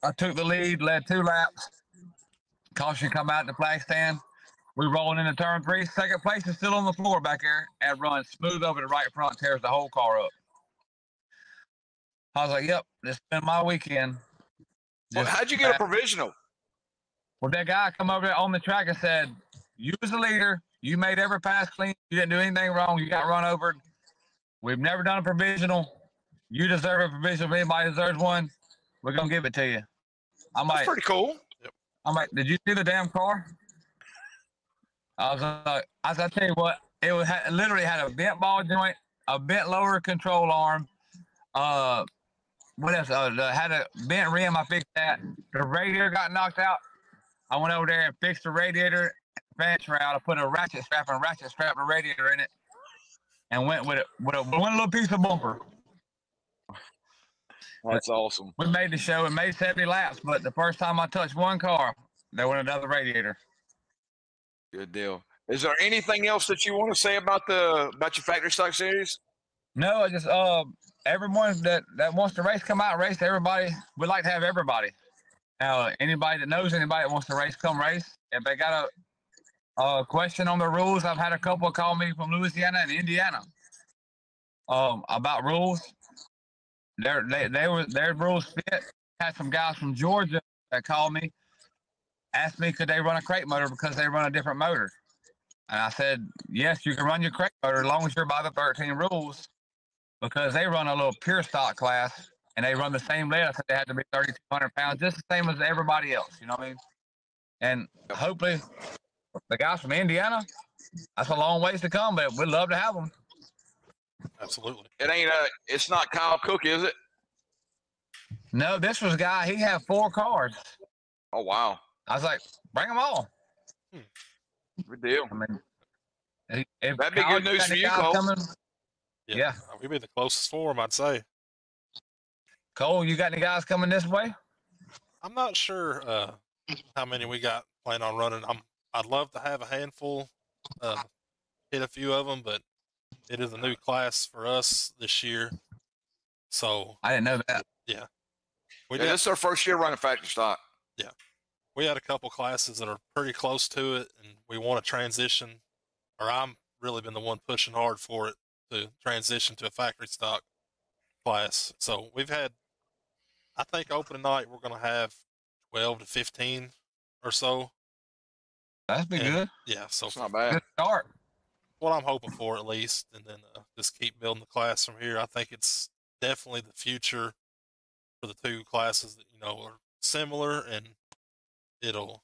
I took the lead, led 2 laps. Caution come out the flag stand. We rolling into turn 3. Second place is still on the floor back there and runs smooth over the right front, tears the whole car up. I was like, yep, this has been my weekend. Well, how'd you get a provisional? Well, that guy come over there on the track and said, you was the leader. You made every pass clean. You didn't do anything wrong. You got run over. We've never done a provisional. You deserve a provisional. If anybody deserves one, we're going to give it to you. That's pretty cool. I'm like, did you see the damn car? I was like, I tell you what, literally had a bent ball joint, a bent lower control arm, What else? Had a bent rim. I fixed that. The radiator got knocked out. I went over there and fixed the radiator fan shroud. I put a ratchet strap the radiator in it, and went with it with one little piece of bumper. That's awesome. We made the show and made 70 laps, but the first time I touched one car, there went another radiator. Good deal. Is there anything else that you want to say about your factory stock series? No, I just everyone that wants to race, come out and race. Everybody, we'd like to have everybody. Anybody that knows anybody that wants to race, come race. If they got a question on the rules, I've had a couple call me from Louisiana and Indiana about rules. Their rules fit. Had some guys from Georgia that called me, asked me could they run a crate motor because they run a different motor. And I said, yes, you can run your crate motor as long as you're by the 13 rules, because they run a little pure stock class and they run the same lead. I said they had to be 3,200 pounds, just the same as everybody else. You know what I mean? And hopefully the guys from Indiana, that's a long ways to come, but we'd love to have them. Absolutely. It's not Kyle Cook, is it? No, this was a guy, he had 4 cars. Oh, wow. I was like, bring them all. Good deal. I mean, if that'd be Kyle, good news for you, Cole. Yeah. We'd be the closest for him, I'd say. Cole, you got any guys coming this way? I'm not sure how many we got planning on running. I'd love to have a handful, hit a few of them, but it is a new class for us this year. So I didn't know that. Yeah. This is our first year running factory stock. Yeah. We had a couple classes that are pretty close to it, and we want to transition, or I'm really been the one pushing hard for it to transition to a factory stock class. So we've had, I think opening night, we're going to have 12 to 15 or so. That's been good. Yeah. So it's not bad. Good start. What I'm hoping for, at least, and then just keep building the class from here. I think it's definitely the future for the 2 classes that, are similar, and it'll,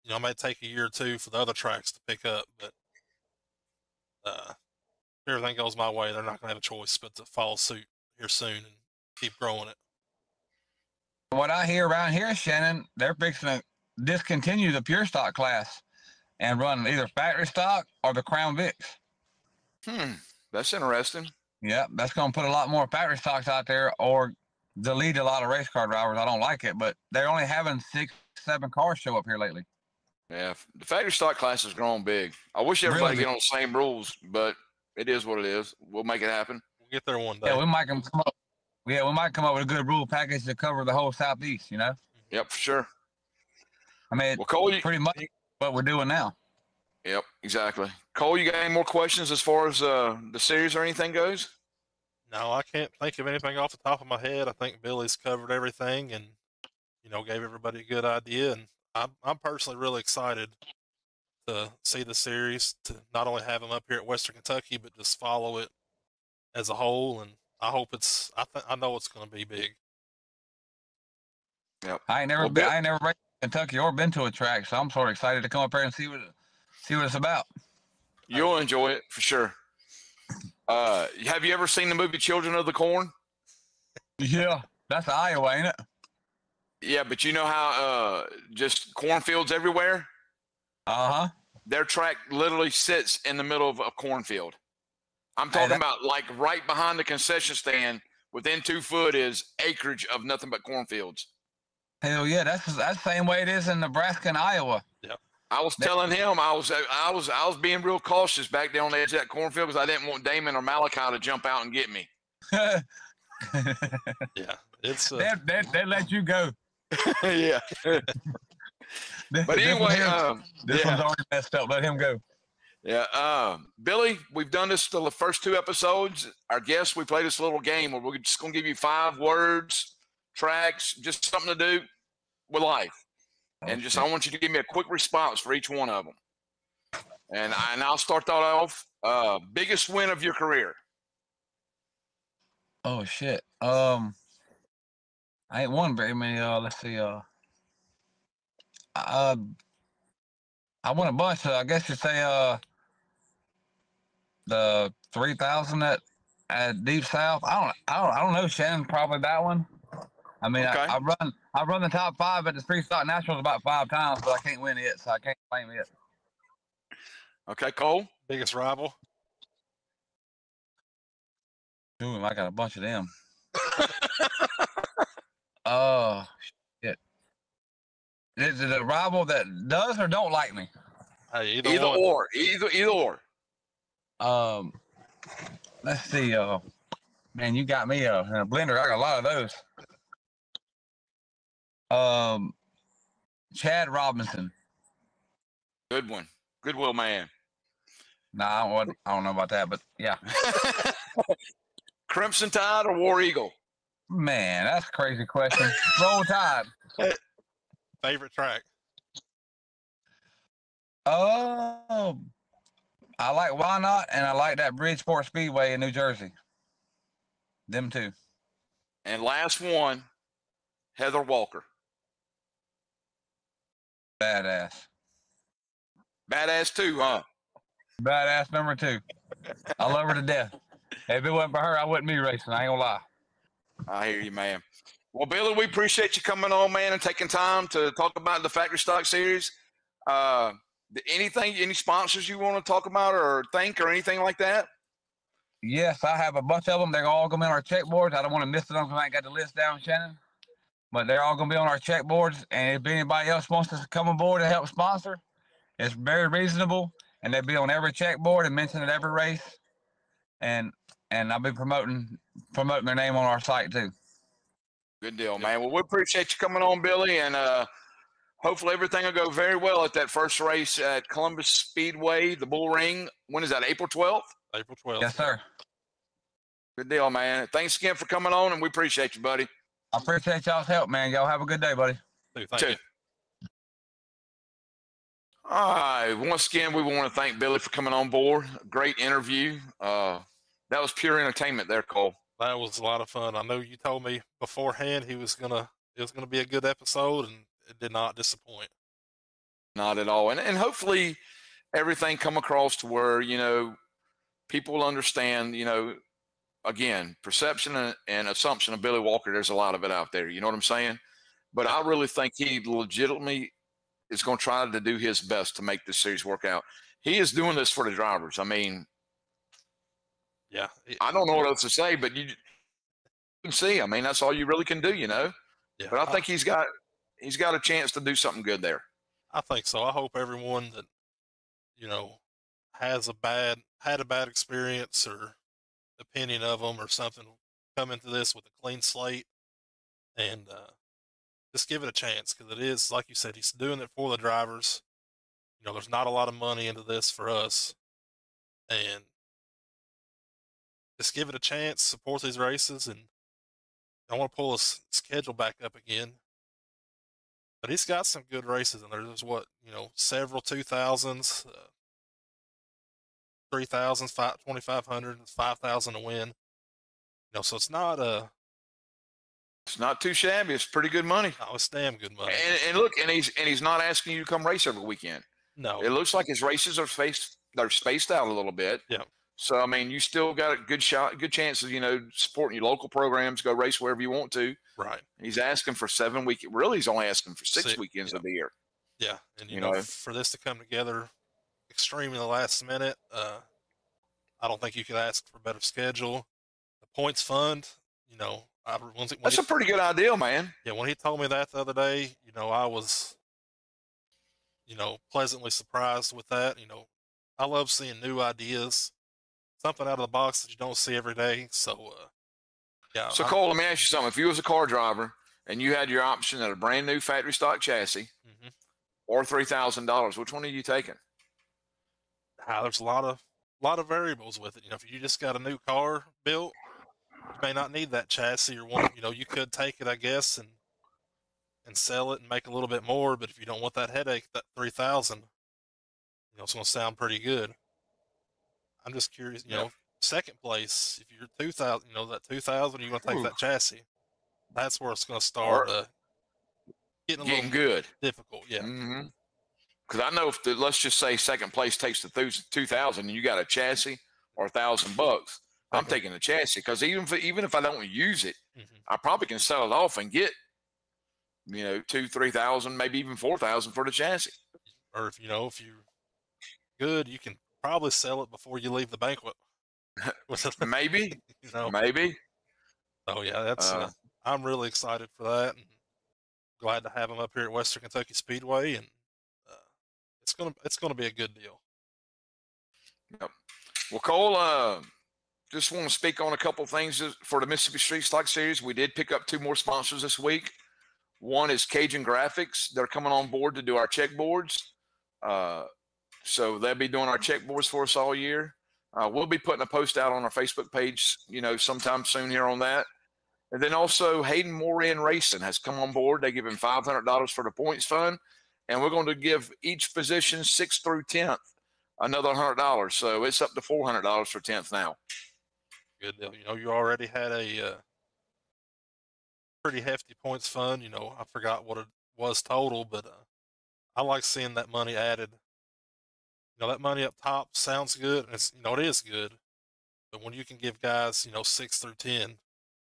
it might take a year or 2 for the other tracks to pick up, but if everything goes my way, they're not going to have a choice but to follow suit here soon and keep growing it. What I hear around here, Shannon, they're fixing to discontinue the pure stock class and run either factory stock or the Crown Vics. That's interesting. Yeah, that's going to put a lot more factory stocks out there or delete a lot of race car drivers. I don't like it, but they're only having 6, 7 cars show up here lately. Yeah, the factory stock class has grown big. I wish everybody get on the same rules, but it is what it is. We'll make it happen. We'll get there one day. Yeah, we might come up. Yeah, we might come up with a good rule package to cover the whole Southeast. Yep, for sure. I mean, Cole, pretty much what we're doing now. Yep, exactly. Cole, you got any more questions as far as the series or anything goes? No, I can't think of anything off the top of my head. I think Billy's covered everything and, gave everybody a good idea. And I'm personally really excited to see the series, to not only have them up here at Western Kentucky, but just follow it as a whole. And I hope I know it's going to be big. Yep. I ain't never raced in Kentucky or been to a track, so I'm sort of excited to come up here and see what it's about. You'll enjoy it for sure. Have you ever seen the movie Children of the Corn? Yeah, that's Iowa, ain't it? Yeah, but you know how just cornfields everywhere? Uh-huh. Their track literally sits in the middle of a cornfield. I'm talking about like right behind the concession stand, within 2 foot is acreage of nothing but cornfields. Hell yeah, that's the same way it is in Nebraska and Iowa. Yeah. I was telling him I was being real cautious back there on the edge of that cornfield because I didn't want Damon or Malachi to jump out and get me. Yeah, it's they let you go. Yeah. But anyway, this one's already messed up. Let him go. Yeah. Billy, we've done this the first 2 episodes. Our guests, we played this little game where we're just going to give you 5 words, tracks, just something to do with life. And I want you to give me a quick response for each one of them. And I'll start that off. Biggest win of your career. Oh shit. I ain't won very many. Let's see. I won a bunch. I guess you say the 3,000 at Deep South. I don't know. Shannon probably that one. I mean, Okay. I run the top 5 at the Street Stock Nationals about 5 times, but I can't win it, so I can't claim it. Okay, Cole. Biggest rival? Ooh, I got a bunch of them. Oh, shit. Is it a rival that does or don't like me? Hey, Either or. Either or. Let's see. Man, you got me in a blender. I got a lot of those. Chad Robinson. Good one. Goodwill man. Nah, I don't know about that, but yeah. Crimson Tide or War Eagle? Man, that's a crazy question. Roll Tide. Favorite track? Oh, I like Whynot, and I like that Bridgeport Speedway in New Jersey. Them two. And last one, Heather Walker. Badass. Badass too, huh? Badass number 2. I love her to death. If it wasn't for her, I wouldn't be racing. I ain't gonna lie. I hear you, man. Well, Billy, we appreciate you coming on, man, and taking time to talk about the Factory Stock Series. Any sponsors you want to talk about or thank or anything like that? Yes, I have a bunch of them. They're all gonna be on our checkboards. I don't want to miss them because I ain't got the list down, Shannon. But they're all gonna be on our checkboards. And if anybody else wants to come aboard to help sponsor, it's very reasonable. And they'll be on every checkboard and mentioned at every race. And I'll be promoting their name on our site too. Good deal, man. Well, we appreciate you coming on, Billy, and hopefully everything will go very well at that first race at Columbus Speedway, the Bull Ring. When is that, April 12th? April 12th. Yes, sir. Good deal, man. Thanks again for coming on, and we appreciate you, buddy. I appreciate y'all's help, man. Y'all have a good day, buddy. Thank you. All right. Once again, we want to thank Billy for coming on board. Great interview. That was pure entertainment there, Cole. That was a lot of fun. I know you told me beforehand it was gonna be a good episode, and it did not disappoint. Not at all. And hopefully everything come across to where, people will understand, again, perception and assumption of Billy Walker, there's a lot of it out there. You know what I'm saying? But I really think he legitimately is going to try to do his best to make this series work out. He is doing this for the drivers. I mean, yeah, I don't know what else to say, but you can see. I mean, that's all you really can do, Yeah, But I think he's got a chance to do something good there. I think so. I hope everyone that had a bad experience or opinion of him or something come into this with a clean slate and just give it a chance, because it is, like you said, he's doing it for the drivers. There's not a lot of money into this for us, and just give it a chance, support these races, and I want to pull his schedule back up again. But he's got some good races in there. There's several 2000s, 3000s, 2500, 5000 to win. So it's not It's not too shabby. It's pretty good money. oh, it's damn good money. And look, and he's not asking you to come race every weekend. No, It looks like his races are spaced out a little bit. Yeah. So I mean, you still got a good chance of supporting your local programs. Go race wherever you want to. right. He's asking for 7 weekends. Really, he's only asking for 6 weekends yeah. of the year. Yeah, and You know. for this to come together extremely last minute, I don't think you could ask for a better schedule. The points fund, That's a pretty good idea, man. Yeah, when he told me that the other day, I was, pleasantly surprised with that. I love seeing new ideas, something out of the box that you don't see every day. So, yeah. So Cole, let me ask you something. If you was a car driver and you had your option at a brand new factory stock chassis or $3,000, which one are you taking? There's a lot of variables with it. If you just got a new car built, you may not need that chassis or one. You could take it, I guess, and sell it and make a little bit more. But if you don't want that headache, that 3,000, it's going to sound pretty good. I'm just curious. Second place, if you're 2,000, that 2,000, you're going to take that chassis. That's where it's going to start getting a little good, difficult. Yeah. Because I know let's just say second place takes the 2,000 and you got a chassis or $1,000, I'm taking the chassis because even if I don't use it, I probably can sell it off and get, you know, 2,000-3,000, maybe even 4,000 for the chassis. Or if you're good, you can probably sell it before you leave the banquet. Maybe, maybe. Oh yeah, that's I'm really excited for that, and glad to have them up here at Western Kentucky Speedway, and it's gonna be a good deal. Yep. Well, Cole, just want to speak on a couple of things for the Mississippi Street Stock Series. We did pick up 2 more sponsors this week. One is Cajun Graphics. They're coming on board to do our checkboards. So they'll be doing our checkboards for us all year. We'll be putting a post out on our Facebook page, you know, sometime soon here on that. And then also Hayden Moran Racing has come on board. They give him $500 for the points fund, and we're going to give each position 6th through 10th another $100. So it's up to $400 for 10th now. Good deal. You know, you already had a pretty hefty points fund. You know, I forgot what it was total, but I like seeing that money added. You know, that money up top sounds good, and it's, you know, it is good. But when you can give guys, you know, 6 through 10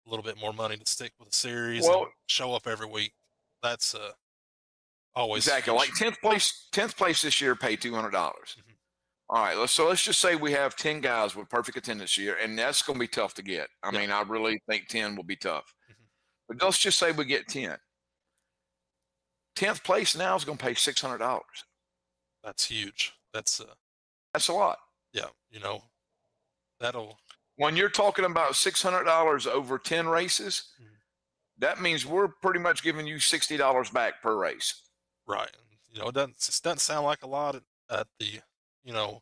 a little bit more money to stick with the series and show up every week, that's always exactly huge. like 10th place this year paid $200. All right, let's just say we have 10 guys with perfect attendance year, and that's going to be tough to get. I mean, I really think 10 will be tough. But let's just say we get 10. 10th place now is going to pay $600. That's huge. That's a lot. Yeah, you know, that'll. When you're talking about $600 over 10 races, that means we're pretty much giving you $60 back per race. Right. You know, it doesn't sound like a lot at the, you know,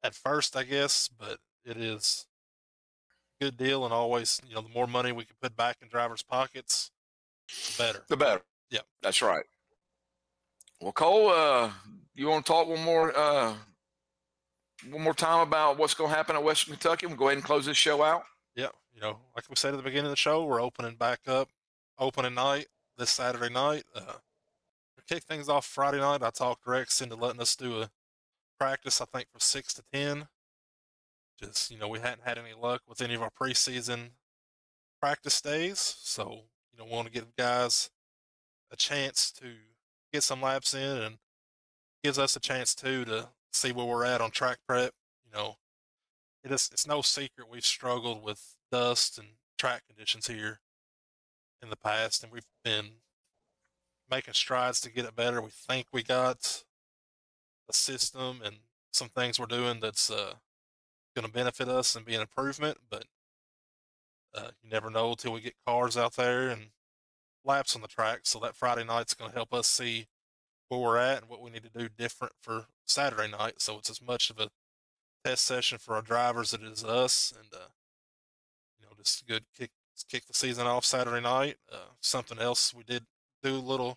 at first, I guess, but it is a good deal, and always, you know, the more money we can put back in drivers' pockets, the better. The better. Yeah. That's right. Well, Cole, you want to talk one more time about what's going to happen at Western Kentucky? We'll go ahead and close this show out. Yeah. You know, like we said at the beginning of the show, we're opening back up opening night this Saturday night. To kick things off Friday night, I talked Rex into letting us do a practice, I think, from 6 to 10. Just, you know, we hadn't had any luck with any of our preseason practice days. So, you know, we want to give guys a chance to get some laps in, and gives us a chance too to see where we're at on track prep. You know, it's no secret we've struggled with dust and track conditions here in the past, and we've been making strides to get it better. We think we got a system and some things we're doing that's going to benefit us and be an improvement, but you never know until we get cars out there and laps on the track. So that Friday night's going to help us see where we're at and what we need to do different for Saturday night. So it's as much of a test session for our drivers as it is us, and you know, just good kick the season off Saturday night. Something else we did do little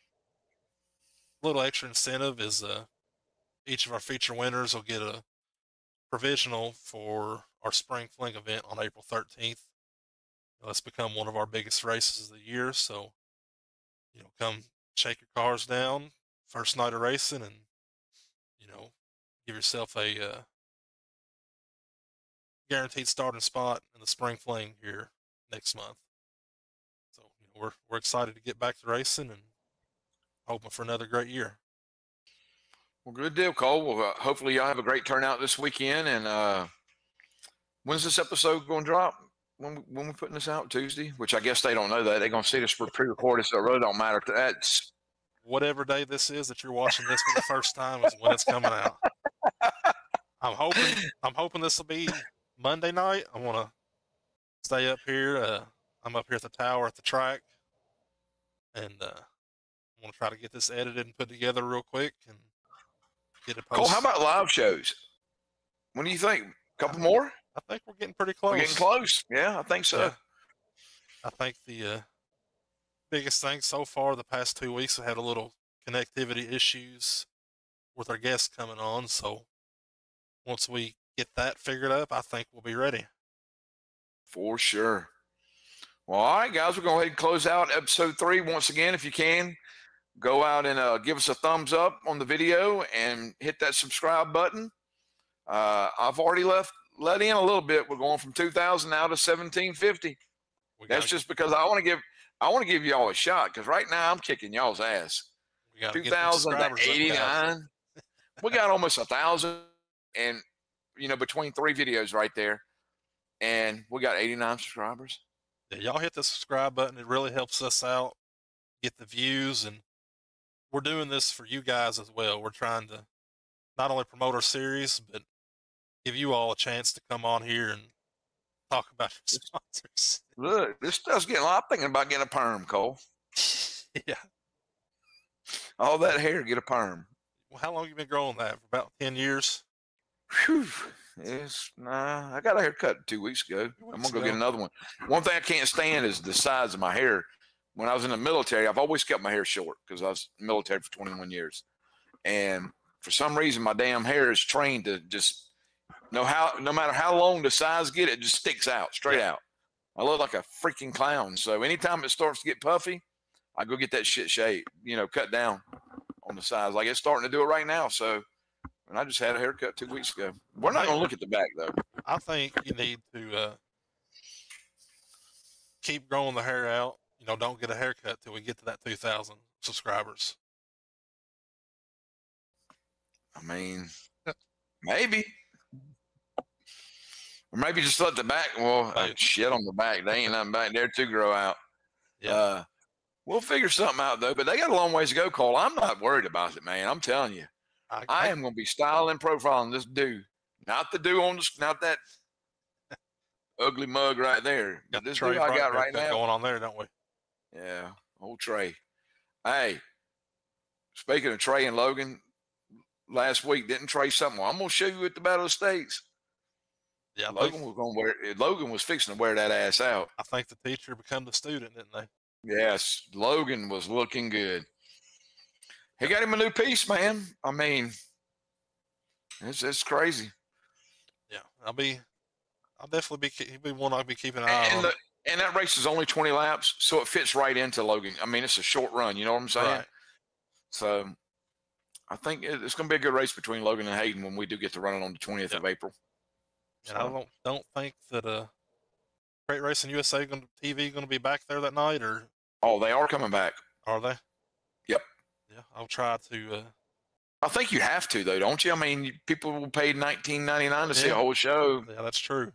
extra incentive is each of our feature winners will get a provisional for our spring fling event on April 13th. It's become one of our biggest races of the year, so you know, come shake your cars down first night of racing, and you know, give yourself a guaranteed starting spot in the spring fling here next month. So you know, we're excited to get back to racing and hoping for another great year. Well, good deal, Cole. Well, hopefully y'all have a great turnout this weekend. And when's this episode going to drop? When we're putting this out? Tuesday? Which I guess they don't know that. They're going to see this pre-recorded, so it really don't matter. That's whatever day this is that you're watching this for the first time is when it's coming out. I'm hoping this will be Monday night. I want to stay up here. I'm up here at the tower at the track, and I want to try to get this edited and put together real quick and get it posted. Cole, how about live shows? What do you think? A couple more? I think we're getting pretty close. We're getting close. Yeah, I think so. Yeah. I think the biggest thing so far the past 2 weeks, we had a little connectivity issues with our guests coming on. So once we get that figured up, I think we'll be ready. For sure. Well, all right, guys, we're going to go ahead and close out episode 3. Once again, if you can, go out and give us a thumbs up on the video and hit that subscribe button. I've already left let in a little bit. We're going from 2,000 now to 1,750. That's just because I want to give y'all a shot, because right now I'm kicking y'all's ass. We got 2,000 to 89. We got almost 1,000, and between 3 videos right there, and we got 89 subscribers. Yeah, y'all hit the subscribe button. It really helps us out, get the views, and we're doing this for you guys as well. We're trying to not only promote our series, but give you all a chance to come on here and talk about your sponsors. Look, this stuff's getting. I'm thinking about getting a perm, Cole. Yeah. All that hair, get a perm. Well, how long you been growing that? For about 10 years? Whew. I got a haircut 2 weeks ago. I'm gonna go get another one. One thing I can't stand is the size of my hair. When I was in the military, I've always kept my hair short because I was in the military for 21 years, and for some reason, my damn hair is trained to just no matter how long the size get, it just sticks out straight out. I look like a freaking clown. So anytime it starts to get puffy, I go get that shit shaved, cut down on the sides. Like it's starting to do it right now. So, and I just had a haircut 2 weeks ago. We're not going to look at the back, though. I think you need to keep growing the hair out. Don't get a haircut till we get to that 2,000 subscribers. I mean, maybe. Or maybe just let the back, shit on the back. They ain't nothing back there to grow out. Yeah. We'll figure something out, though. But they got a long ways to go, Cole. I'm not worried about it, man. I'm telling you. I am going to be styling, profiling this dude. Not the dude not that ugly mug right there. But this dude I got right now. Going on there, don't we? Yeah. Old Trey. Hey, speaking of Trey and Logan, last week, didn't Trey something? Well, I'm going to show you at the Battle of the States. Yeah, Logan was fixing to wear that ass out. I think the teacher became the student, didn't they? Yes, Logan was looking good. He got him a new piece, man. I mean, it's crazy. Yeah, I'll definitely be one I'll be keeping an eye on. And that race is only 20 laps, so it fits right into Logan. I mean, it's a short run. You know what I'm saying? Right. So I think it's going to be a good race between Logan and Hayden when we do get to run it on the 20th of April. And I don't think that Crate Racing USA TV going to be back there that night, or they are coming back. Are they? Yep. Yeah, I'll try to. I think you have to, though, don't you? I mean, people will pay $19.99 to see a whole show. Yeah, that's true.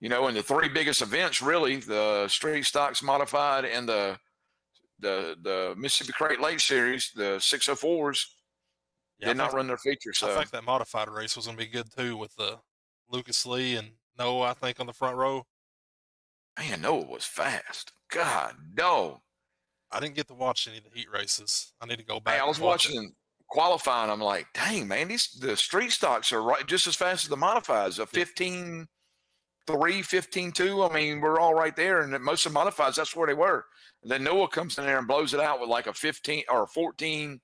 And the 3 biggest events, really, the Street Stocks Modified and the Mississippi Crate Lake Series, the 604s, did not run their feature. So I think that modified race was going to be good too, with Lucas Lee and Noah, I think, on the front row. Man, Noah was fast. God, dog. I didn't get to watch any of the heat races. I need to go back. Hey, I was watching qualifying. I'm like, dang, man, the street stocks are right just as fast as the modifieds. A 15.3, 15.2. I mean, we're all right there. And most of the modifieds, that's where they were. And then Noah comes in there and blows it out with like a 15 or a 14,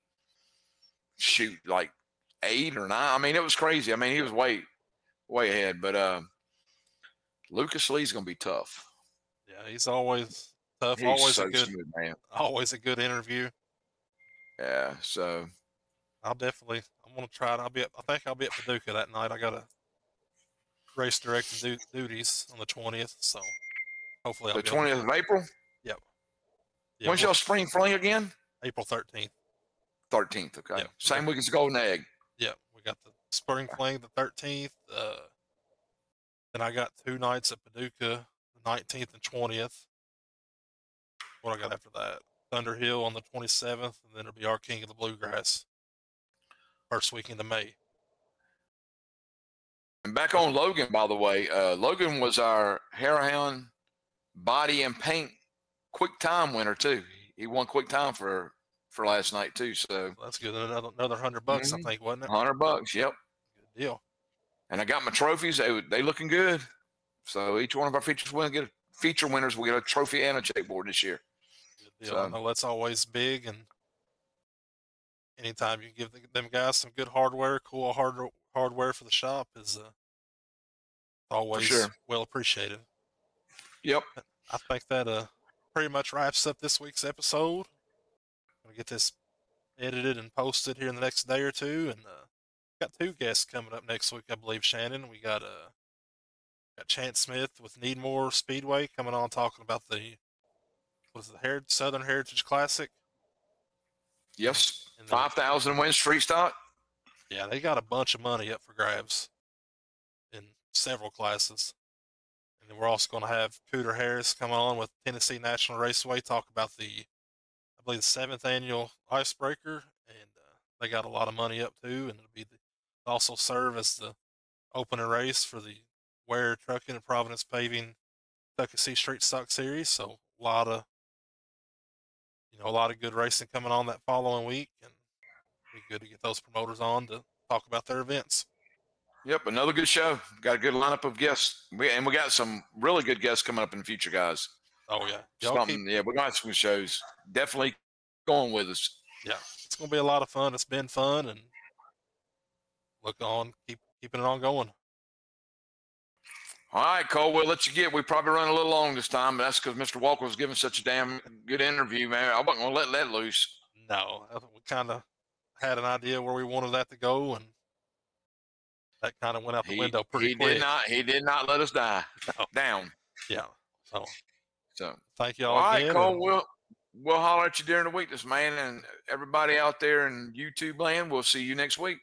like 8 or 9. I mean, it was crazy. I mean, he was way ahead. But Lucas Lee's going to be tough. Yeah, he's always tough. He's always so a good, smooth, man. Always a good interview. Yeah, so I'm going to try it. I think I'll be at Paducah that night. I got a race directing duties on the 20th, so hopefully the 20th of April. Yep. When's y'all spring fling again? April 13th. 13th. Okay. Yep. Same week as the Golden Egg. Yeah, we got the spring fling the 13th. Then I got 2 nights at Paducah, the 19th and 20th. What I got after that? Thunderhill on the 27th, and then it'll be our King of the Bluegrass first weekend of May. And back on Logan, by the way, Logan was our Harahound body and paint quick time winner too. He won quick time for last night too. So that's good. Another $100, I think, wasn't it? $100. Yep. Good deal. And I got my trophies. They looking good. So each one of our feature winners will get a trophy and a checkboard this year. Good deal. So, I know that's always big, and anytime you give them guys some good hardware, cool hardware for the shop is always well appreciated. Yep. I think that pretty much wraps up this week's episode. I'm gonna get this edited and posted here in the next day or two, and got 2 guests coming up next week, I believe. Shannon, we got Got Chance Smith with Needmore Speedway coming on, talking about the Southern Heritage Classic. Yes, And then 5,000 win street stock. yeah, they got a bunch of money up for grabs in several classes. And then we're also going to have Cooter Harris coming on with Tennessee National Raceway, talk about I believe, the 7th annual Icebreaker, and they got a lot of money up too, and also serve as the opening race for the Ware Trucking and Providence Paving Kentucky Street Stock Series. So a lot of good racing coming on that following week, and be good to get those promoters on to talk about their events. Yep, another good show. Got a good lineup of guests. We got some really good guests coming up in the future, guys. Oh yeah, we're gonna have some shows. Definitely going with us. Yeah, it's gonna be a lot of fun. It's been fun, and keeping it on going. All right, Cole, we'll let you get. We probably run a little long this time, but that's because Mr. Walker was giving such a damn good interview, man. I wasn't gonna let that loose. No, we kind of had an idea where we wanted that to go, and that kind of went out the window pretty quick. He did not let us die down. Yeah. So thank you all right, again. Cole. We'll holler at you during the week, man, and everybody out there in YouTube land. We'll see you next week.